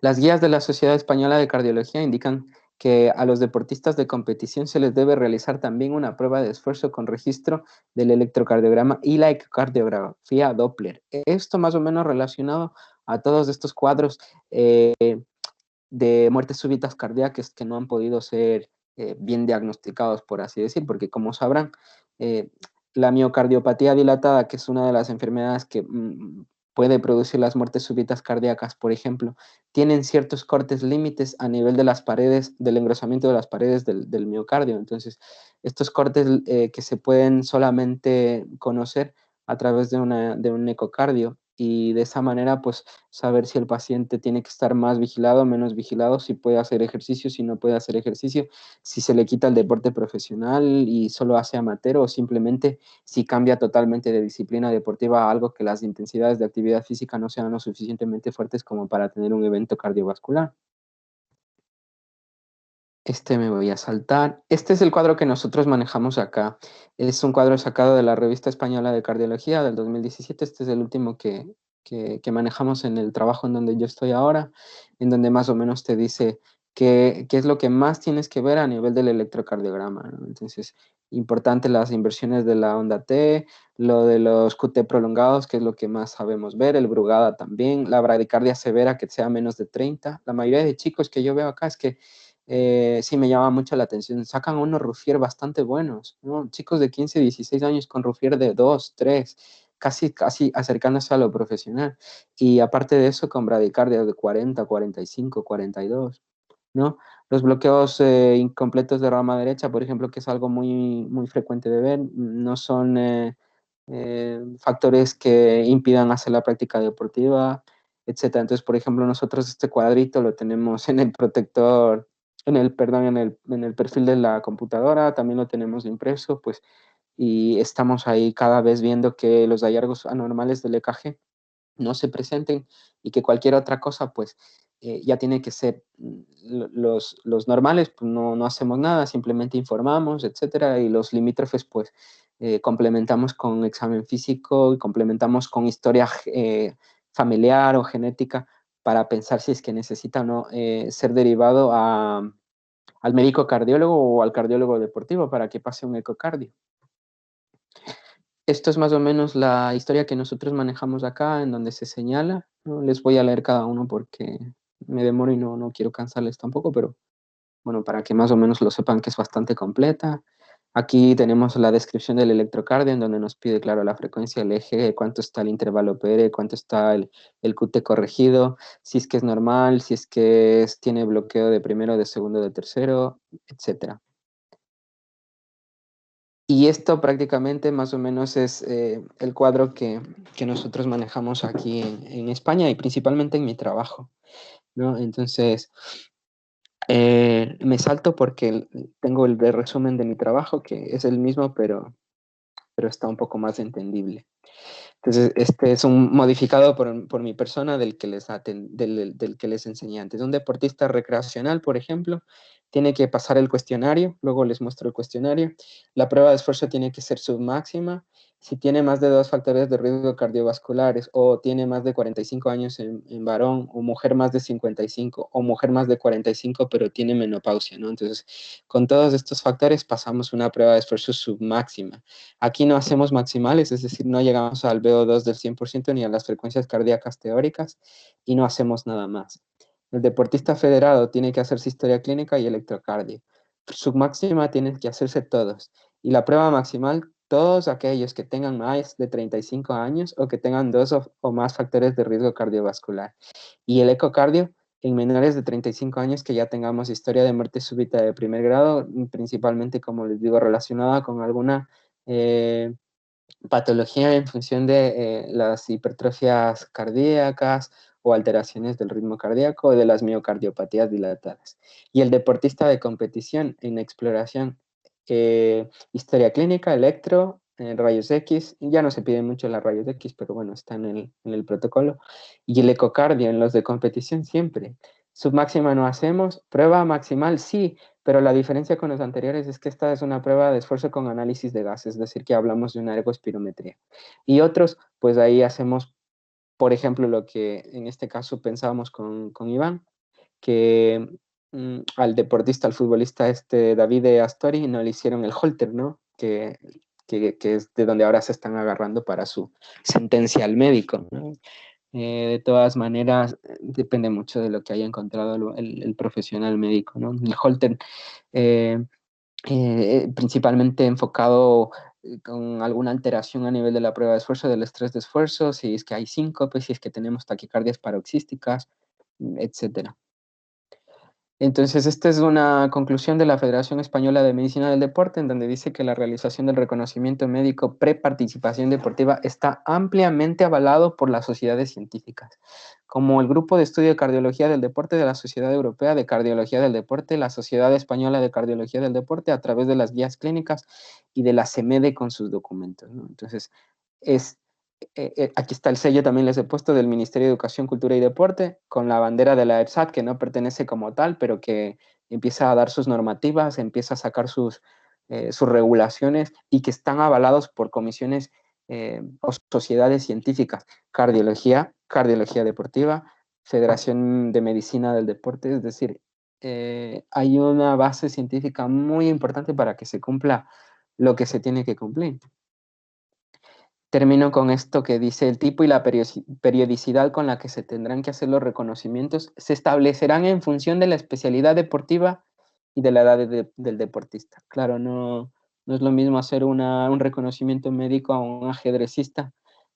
Las guías de la Sociedad Española de Cardiología indican que a los deportistas de competición se les debe realizar también una prueba de esfuerzo con registro del electrocardiograma y la ecocardiografía Doppler. Esto más o menos relacionado a todos estos cuadros de muertes súbitas cardíacas que no han podido ser bien diagnosticados, por así decir, porque como sabrán, eh, la miocardiopatía dilatada, que es una de las enfermedades que puede producir las muertes súbitas cardíacas, por ejemplo, tienen ciertos cortes límites a nivel de las paredes, del engrosamiento de las paredes del miocardio. Entonces, estos cortes que se pueden solamente conocer a través de un ecocardio y de esa manera, pues, saber si el paciente tiene que estar más vigilado o menos vigilado, si puede hacer ejercicio, si no puede hacer ejercicio, si se le quita el deporte profesional y solo hace amateur o simplemente si cambia totalmente de disciplina deportiva a algo que las intensidades de actividad física no sean lo suficientemente fuertes como para tener un evento cardiovascular. Este me voy a saltar. Este es el cuadro que nosotros manejamos acá. Es un cuadro sacado de la Revista Española de Cardiología del 2017. Este es el último que manejamos en el trabajo en donde yo estoy ahora, en donde más o menos te dice qué es lo que más tienes que ver a nivel del electrocardiograma, ¿no? Entonces, importante las inversiones de la onda T, lo de los QT prolongados, que es lo que más sabemos ver, el Brugada también, la bradicardia severa que sea menos de 30. La mayoría de chicos que yo veo acá es que sí me llama mucho la atención. Sacan unos Ruffier bastante buenos, ¿no? Chicos de 15, 16 años con Ruffier de 2, 3, casi acercándose a lo profesional. Y aparte de eso, con bradicardia de 40, 45, 42, ¿no? Los bloqueos incompletos de rama derecha, por ejemplo, que es algo muy frecuente de ver, no son factores que impidan hacer la práctica deportiva, etcétera. Entonces, por ejemplo, nosotros este cuadrito lo tenemos en el perdón, en el perfil de la computadora, también lo tenemos impreso, pues y estamos ahí cada vez viendo que los hallazgos anormales del EKG no se presenten y que cualquier otra cosa, pues ya tiene que ser los normales, pues no hacemos nada, simplemente informamos, etcétera, y los limítrofes, pues complementamos con examen físico y complementamos con historia familiar o genética para pensar si es que necesita o no ser derivado al médico cardiólogo o al cardiólogo deportivo para que pase un ecocardio. Esto es más o menos la historia que nosotros manejamos acá, en donde se señala. No les voy a leer cada uno porque me demoro y no quiero cansarles tampoco, pero bueno, para que más o menos lo sepan que es bastante completa. Aquí tenemos la descripción del electrocardio, en donde nos pide, claro, la frecuencia, el eje, cuánto está el intervalo PR, cuánto está el QT corregido, si es que es normal, si es que tiene bloqueo de primero, de segundo, de tercero, etcétera. Y esto prácticamente más o menos es el cuadro que nosotros manejamos aquí en España y principalmente en mi trabajo, ¿no? Entonces, me salto porque tengo el resumen de mi trabajo, que es el mismo, pero está un poco más entendible. Entonces, este es un modificado por mi persona del que les enseñé antes. Un deportista recreacional, por ejemplo, tiene que pasar el cuestionario, luego les muestro el cuestionario. La prueba de esfuerzo tiene que ser submáxima. Si tiene más de 2 factores de riesgo cardiovasculares o tiene más de 45 años en varón o mujer más de 55 o mujer más de 45 pero tiene menopausia, ¿no? Entonces, con todos estos factores pasamos una prueba de esfuerzo submáxima. Aquí no hacemos maximales, es decir, no llegamos al VO2 del 100% ni a las frecuencias cardíacas teóricas y no hacemos nada más. El deportista federado tiene que hacerse historia clínica y electrocardio. Submáxima tienen que hacerse todos. Y la prueba maximal, todos aquellos que tengan más de 35 años o que tengan dos o más factores de riesgo cardiovascular. Y el ecocardio en menores de 35 años que ya tengamos historia de muerte súbita de primer grado, principalmente, como les digo, relacionada con alguna eh, patología en función de las hipertrofias cardíacas o alteraciones del ritmo cardíaco o de las miocardiopatías dilatadas. Y el deportista de competición en exploración, historia clínica, electro, rayos X, ya no se piden mucho las rayos X, pero bueno, están en el protocolo. Y el ecocardio en los de competición siempre. Submáxima no hacemos, prueba maximal sí, pero la diferencia con los anteriores es que esta es una prueba de esfuerzo con análisis de gases, es decir, que hablamos de una ergospirometría. Y otros, pues ahí hacemos, por ejemplo, lo que en este caso pensábamos con Iván, que al deportista, al futbolista este David Astori, no le hicieron el holter, ¿no? Que es de donde ahora se están agarrando para su sentencia al médico, ¿no? De todas maneras, depende mucho de lo que haya encontrado el profesional médico, ¿no? El Holter, eh, principalmente enfocado con alguna alteración a nivel de la prueba de esfuerzo, del estrés de esfuerzo, si es que hay síncope, si es que tenemos taquicardias paroxísticas, etcétera. Entonces, esta es una conclusión de la Federación Española de Medicina del Deporte, en donde dice que la realización del reconocimiento médico pre-participación deportiva está ampliamente avalado por las sociedades científicas, como el Grupo de Estudio de Cardiología del Deporte de la Sociedad Europea de Cardiología del Deporte, la Sociedad Española de Cardiología del Deporte, a través de las guías clínicas y de la CEMEDE con sus documentos, ¿no? Entonces, es aquí está el sello, también les he puesto, del Ministerio de Educación, Cultura y Deporte, con la bandera de la EPSAT, que no pertenece como tal, pero que empieza a dar sus normativas, empieza a sacar sus regulaciones y que están avalados por comisiones o sociedades científicas, cardiología, cardiología deportiva, Federación de Medicina del Deporte, es decir, hay una base científica muy importante para que se cumpla lo que se tiene que cumplir. Termino con esto que dice: el tipo y la periodicidad con la que se tendrán que hacer los reconocimientos se establecerán en función de la especialidad deportiva y de la edad del deportista. Claro, no es lo mismo hacer un reconocimiento médico a un ajedrecista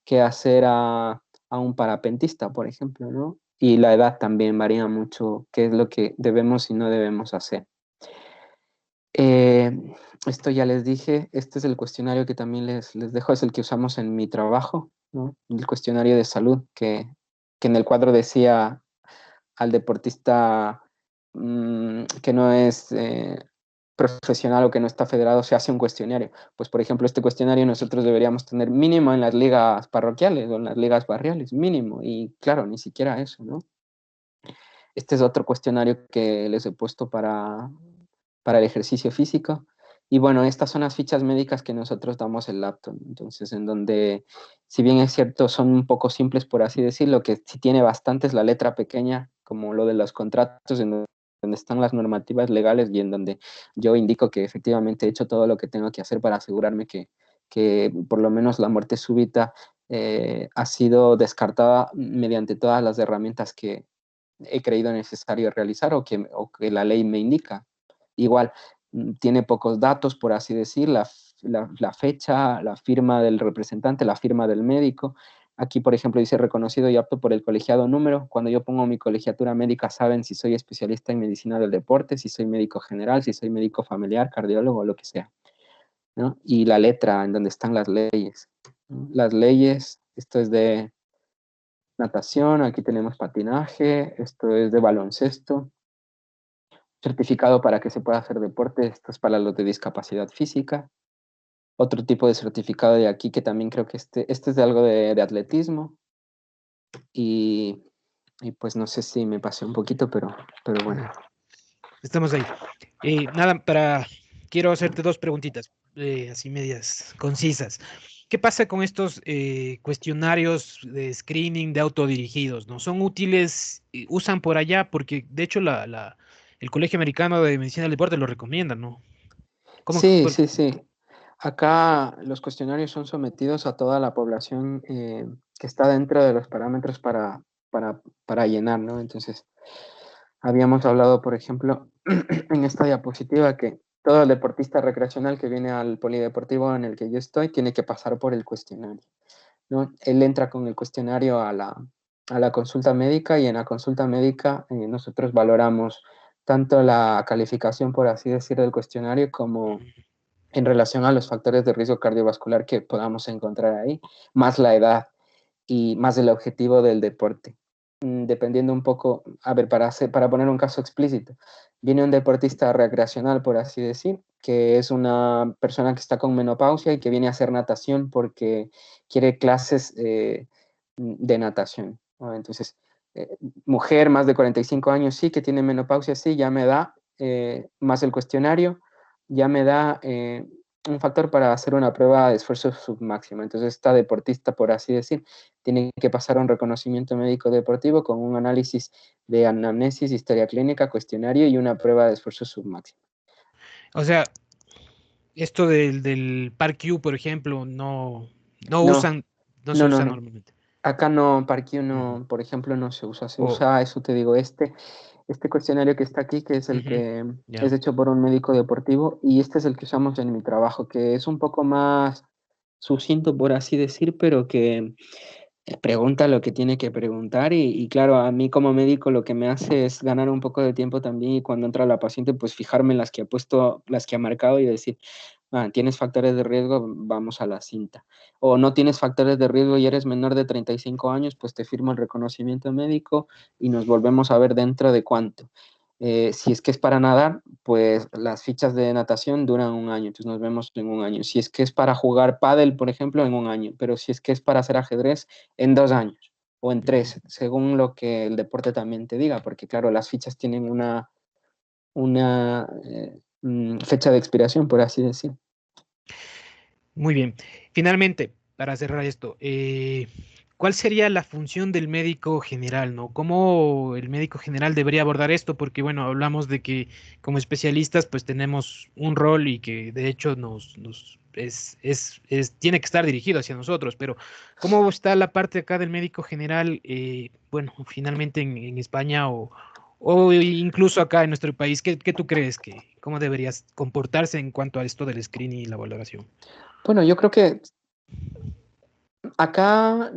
que hacer a un parapentista, por ejemplo, ¿no? Y la edad también varía mucho, qué es lo que debemos y no debemos hacer. Eh, Esto ya les dije, este es el cuestionario que también les dejo, es el que usamos en mi trabajo, ¿no? El cuestionario de salud, que en el cuadro decía al deportista que no es profesional o que no está federado se hace un cuestionario. Pues, por ejemplo, este cuestionario nosotros deberíamos tener mínimo en las ligas parroquiales o en las ligas barriales, mínimo. Y claro, ni siquiera eso, ¿no? Este es otro cuestionario que les he puesto para el ejercicio físico. Y bueno, estas son las fichas médicas que nosotros damos en laptop. Entonces, en donde, si bien es cierto, son un poco simples, por así decirlo, que sí tiene bastante es la letra pequeña, como lo de los contratos, en donde están las normativas legales y en donde yo indico que efectivamente he hecho todo lo que tengo que hacer para asegurarme que por lo menos la muerte súbita ha sido descartada mediante todas las herramientas que he creído necesario realizar o que la ley me indica. Igual, tiene pocos datos, por así decir, la fecha, la firma del representante, la firma del médico. Aquí, por ejemplo, dice reconocido y apto por el colegiado número. Cuando yo pongo mi colegiatura médica, saben si soy especialista en medicina del deporte, si soy médico general, si soy médico familiar, cardiólogo o lo que sea, ¿no? Y la letra en donde están las leyes, ¿no? Las leyes, esto es de natación, aquí tenemos patinaje, esto es de baloncesto, certificado para que se pueda hacer deporte, esto es para los de discapacidad física. Otro tipo de certificado de aquí que también creo que este es de algo de atletismo y, y, pues no sé si me pasé un poquito, pero bueno. No, estamos ahí. Nada, quiero hacerte dos preguntitas, así medias concisas. ¿Qué pasa con estos cuestionarios de screening de autodirigidos? ¿No son útiles? ¿Usan por allá? Porque de hecho el Colegio Americano de Medicina del Deporte lo recomienda, ¿no? ¿Cómo? Sí, sí, sí. Acá los cuestionarios son sometidos a toda la población que está dentro de los parámetros para llenar, ¿no? Entonces, habíamos hablado, por ejemplo, en esta diapositiva que todo el deportista recreacional que viene al polideportivo en el que yo estoy tiene que pasar por el cuestionario, ¿no? Él entra con el cuestionario a la consulta médica y en la consulta médica nosotros valoramos tanto la calificación, por así decir, del cuestionario como en relación a los factores de riesgo cardiovascular que podamos encontrar ahí, más la edad y más el objetivo del deporte. Dependiendo un poco, a ver, para poner un caso explícito, viene un deportista recreacional, por así decir, que es una persona que está con menopausia y que viene a hacer natación porque quiere clases de natación, ¿no? Entonces, mujer más de 45 años, sí, que tiene menopausia, sí, ya me da, más el cuestionario, ya me da un factor para hacer una prueba de esfuerzo submáximo. Entonces, esta deportista, por así decir, tiene que pasar un reconocimiento médico deportivo con un análisis de anamnesis, historia clínica, cuestionario y una prueba de esfuerzo submáximo. O sea, esto del PAR-Q, por ejemplo, no No, usan, no se no, no, usa no. normalmente. Acá no, Parquío Ujú. no, por ejemplo, no se usa. Se O, usa, eso te digo, este cuestionario que está aquí, que es el ujú, que ya. es hecho por un médico deportivo, y este es el que usamos en mi trabajo, que es un poco más sucinto, por así decir, pero que pregunta lo que tiene que preguntar y claro, a mí como médico lo que me hace es ganar un poco de tiempo también y cuando entra la paciente pues fijarme en las que ha puesto, las que ha marcado y decir, ah, tienes factores de riesgo, vamos a la cinta. O no tienes factores de riesgo y eres menor de 35 años, pues te firmo el reconocimiento médico y nos volvemos a ver dentro de cuánto. Si es que es para nadar, pues las fichas de natación duran un año, entonces nos vemos en un año. Si es que es para jugar pádel, por ejemplo, en un año, pero si es que es para hacer ajedrez, en 2 años o en Ujú. 3, según lo que el deporte también te diga, porque claro, las fichas tienen una fecha de expiración, por así decir. Muy bien. Finalmente, para cerrar esto, ¿cuál sería la función del médico general, no? ¿Cómo el médico general debería abordar esto? Porque, bueno, hablamos de que como especialistas, pues tenemos un rol y que de hecho tiene que estar dirigido hacia nosotros, pero ¿cómo está la parte acá del médico general, bueno, finalmente en España o incluso acá en nuestro país? ¿Qué tú crees cómo deberías comportarse en cuanto a esto del screening y la valoración? Bueno, yo creo que acá,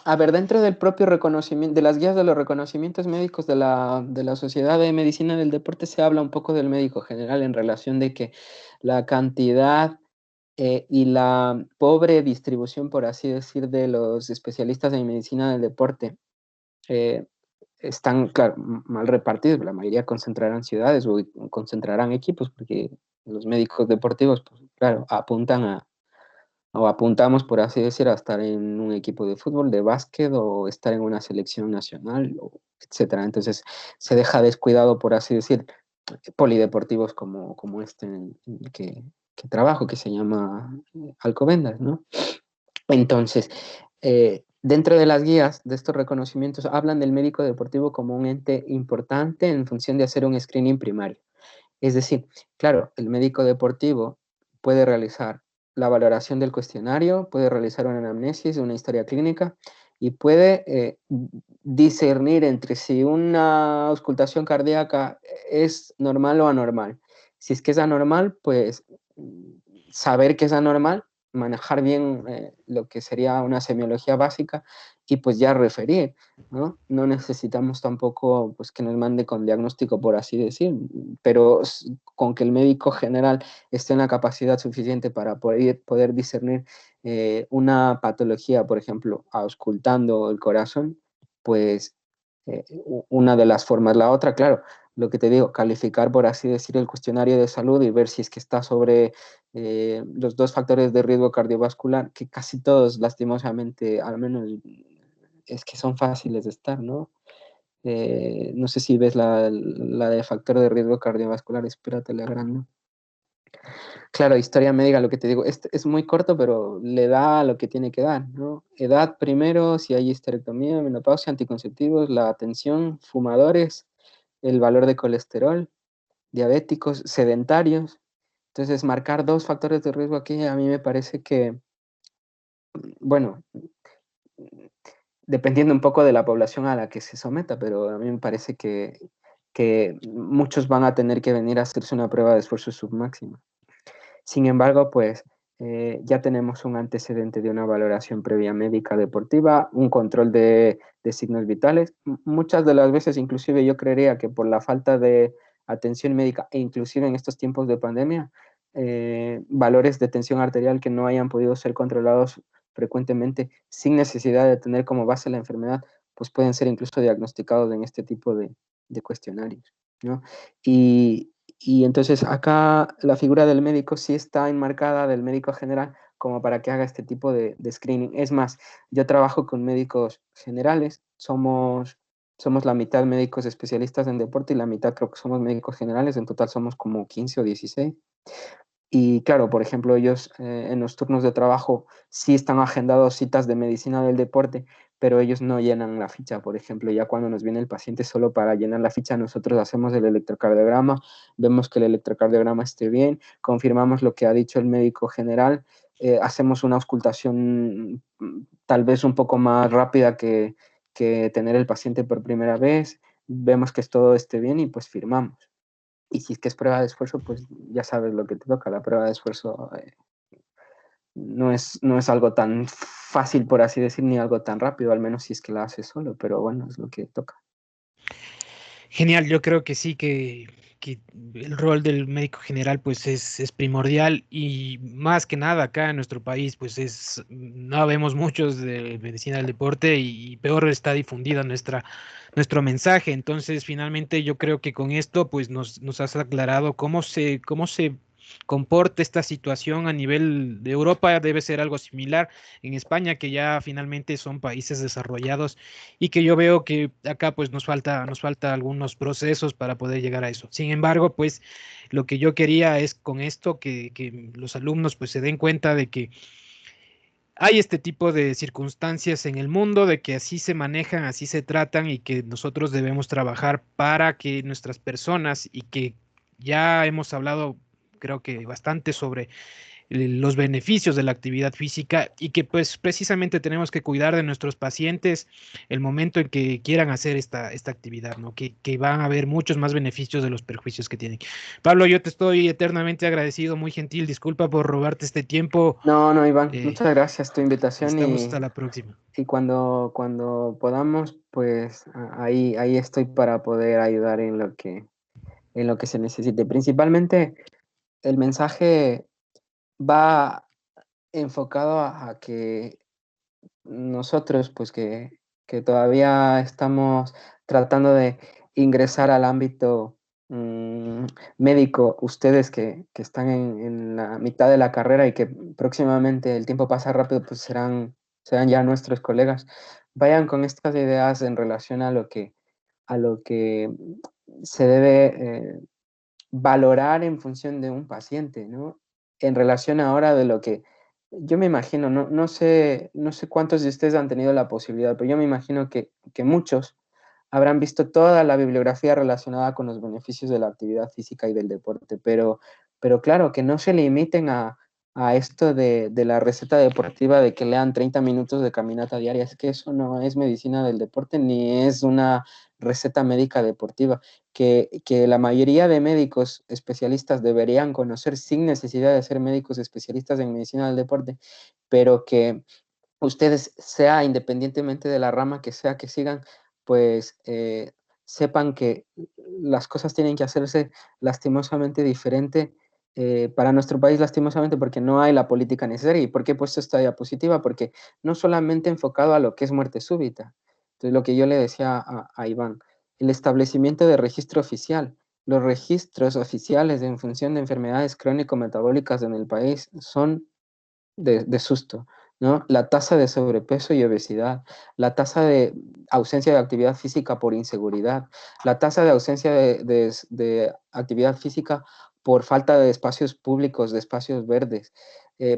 a ver, dentro del propio reconocimiento, de las guías de los reconocimientos médicos de la Sociedad de Medicina del Deporte, se habla un poco del médico general en relación de que la cantidad y la pobre distribución, por así decir, de los especialistas en medicina del deporte eh, están, claro, mal repartidos. La mayoría concentrarán ciudades o concentrarán equipos, porque los médicos deportivos, pues claro, o apuntamos, por así decir, a estar en un equipo de fútbol, de básquet o estar en una selección nacional, etcétera. Entonces se deja descuidado, por así decir, polideportivos como este en el que trabajo, que se llama Alcobendas, ¿no? Entonces, dentro de las guías de estos reconocimientos hablan del médico deportivo como un ente importante en función de hacer un screening primario. Es decir, claro, el médico deportivo puede realizar la valoración del cuestionario, puede realizar una anamnesis, una historia clínica y puede discernir entre si una auscultación cardíaca es normal o anormal. Si es que es anormal, pues saber que es anormal, manejar bien lo que sería una semiología básica y pues ya referir, ¿no? No necesitamos tampoco pues, que nos mande con diagnóstico, por así decir, pero con que el médico general esté en la capacidad suficiente para poder discernir una patología, por ejemplo, auscultando el corazón, pues una de las formas. La otra, claro, lo que te digo, calificar, por así decir, el cuestionario de salud y ver si es que está sobre los dos factores de riesgo cardiovascular, que casi todos, lastimosamente, al menos es que son fáciles de estar, ¿no? No sé si ves la de factor de riesgo cardiovascular, espérate, la grande. Claro, historia médica, lo que te digo, es muy corto, pero le da lo que tiene que dar, ¿no? Edad primero, si hay histerectomía, menopausia, anticonceptivos, la atención, fumadores, el valor de colesterol, diabéticos, sedentarios. Entonces, marcar dos factores de riesgo aquí a mí me parece que, bueno, dependiendo un poco de la población a la que se someta, pero a mí me parece que muchos van a tener que venir a hacerse una prueba de esfuerzo submáximo. Sin embargo, pues ya tenemos un antecedente de una valoración previa médica deportiva, un control de signos vitales. Muchas de las veces, inclusive yo creería que por la falta de atención médica e inclusive en estos tiempos de pandemia, valores de tensión arterial que no hayan podido ser controlados frecuentemente sin necesidad de tener como base la enfermedad, pues pueden ser incluso diagnosticados en este tipo de cuestionarios, ¿no? Y, y entonces acá la figura del médico sí está enmarcada del médico general como para que haga este tipo de screening. Es más, yo trabajo con médicos generales, somos la mitad médicos especialistas en deporte y la mitad creo que somos médicos generales, en total somos como 15 o 16. Y claro, por ejemplo, ellos en los turnos de trabajo sí están agendados citas de medicina del deporte, pero ellos no llenan la ficha. Por ejemplo, ya cuando nos viene el paciente solo para llenar la ficha, nosotros hacemos el electrocardiograma, vemos que el electrocardiograma esté bien, confirmamos lo que ha dicho el médico general, hacemos una auscultación tal vez un poco más rápida que tener el paciente por primera vez, vemos que todo esté bien y pues firmamos. Y si es que es prueba de esfuerzo, pues ya sabes lo que te toca. La prueba de esfuerzo no es algo tan fácil, por así decir, ni algo tan rápido, al menos si es que la haces solo, pero bueno, es lo que toca. Genial, yo creo que sí, que el rol del médico general pues es primordial y más que nada acá en nuestro país pues no vemos muchos de medicina del deporte y peor está difundida nuestro mensaje. Entonces finalmente yo creo que con esto pues nos has aclarado cómo se comporta esta situación a nivel de Europa. Debe ser algo similar en España, que ya finalmente son países desarrollados y que yo veo que acá pues nos falta algunos procesos para poder llegar a eso. Sin embargo, pues lo que yo quería es con esto que los alumnos pues se den cuenta de que hay este tipo de circunstancias en el mundo, de que así se manejan, así se tratan y que nosotros debemos trabajar para que nuestras personas y que ya hemos hablado creo que bastante sobre los beneficios de la actividad física y que pues precisamente tenemos que cuidar de nuestros pacientes el momento en que quieran hacer esta actividad, ¿no? Que van a haber muchos más beneficios de los perjuicios que tienen. Pablo, yo te estoy eternamente agradecido, muy gentil, disculpa por robarte este tiempo. No, no, Iván, eh, muchas gracias por tu invitación Estamos hasta la próxima. y cuando podamos, pues ahí estoy para poder ayudar en lo que se necesite. Principalmente el mensaje va enfocado a que nosotros, pues que todavía estamos tratando de ingresar al ámbito médico, ustedes que están en la mitad de la carrera y que próximamente el tiempo pasa rápido, pues serán ya nuestros colegas, vayan con estas ideas en relación a lo que se debe valorar en función de un paciente, ¿no? En relación ahora de lo que yo me imagino, no sé cuántos de ustedes han tenido la posibilidad, pero yo me imagino que muchos habrán visto toda la bibliografía relacionada con los beneficios de la actividad física y del deporte, pero claro, que no se limiten a esto de la receta deportiva de que lean 30 minutos de caminata diaria. Es que eso no es medicina del deporte ni es una receta médica deportiva, que la mayoría de médicos especialistas deberían conocer sin necesidad de ser médicos especialistas en medicina del deporte, pero que ustedes, sea independientemente de la rama que sea que sigan, pues sepan que las cosas tienen que hacerse lastimosamente diferente para nuestro país, lastimosamente, porque no hay la política necesaria. ¿Y por qué he puesto esta diapositiva? Porque no solamente enfocado a lo que es muerte súbita. Entonces, lo que yo le decía a Iván, el establecimiento de registro oficial. Los registros oficiales en función de enfermedades crónico-metabólicas en el país son de susto, ¿no? La tasa de sobrepeso y obesidad, la tasa de ausencia de actividad física por inseguridad, la tasa de ausencia de actividad física por falta de espacios públicos, de espacios verdes,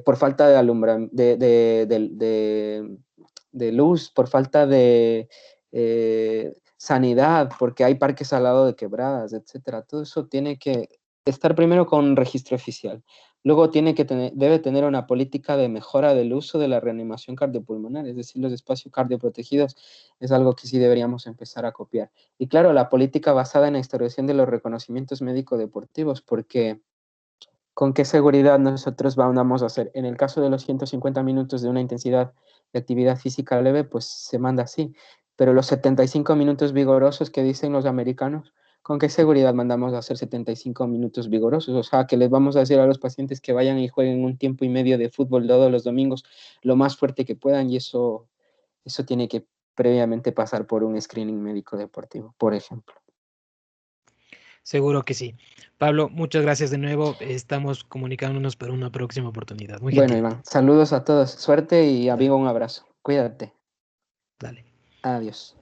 por falta de alumbramiento, de luz, por falta de sanidad, porque hay parques al lado de quebradas, etcétera. Todo eso tiene que estar primero con un registro oficial. Luego debe tener una política de mejora del uso de la reanimación cardiopulmonar, es decir, los espacios cardioprotegidos es algo que sí deberíamos empezar a copiar. Y claro, la política basada en la instauración de los reconocimientos médico-deportivos, porque ¿con qué seguridad nosotros vamos a hacer? En el caso de los 150 minutos de una intensidad de actividad física leve, pues se manda así. Pero los 75 minutos vigorosos que dicen los americanos, ¿con qué seguridad mandamos a hacer 75 minutos vigorosos? O sea, que les vamos a decir a los pacientes que vayan y jueguen un tiempo y medio de fútbol todos los domingos lo más fuerte que puedan y eso tiene que previamente pasar por un screening médico deportivo, por ejemplo. Seguro que sí. Pablo, muchas gracias de nuevo. Estamos comunicándonos para una próxima oportunidad. Muy Bueno, gentil. Iván, saludos a todos, suerte y Dale, amigo, un abrazo. Cuídate. dale. Adiós.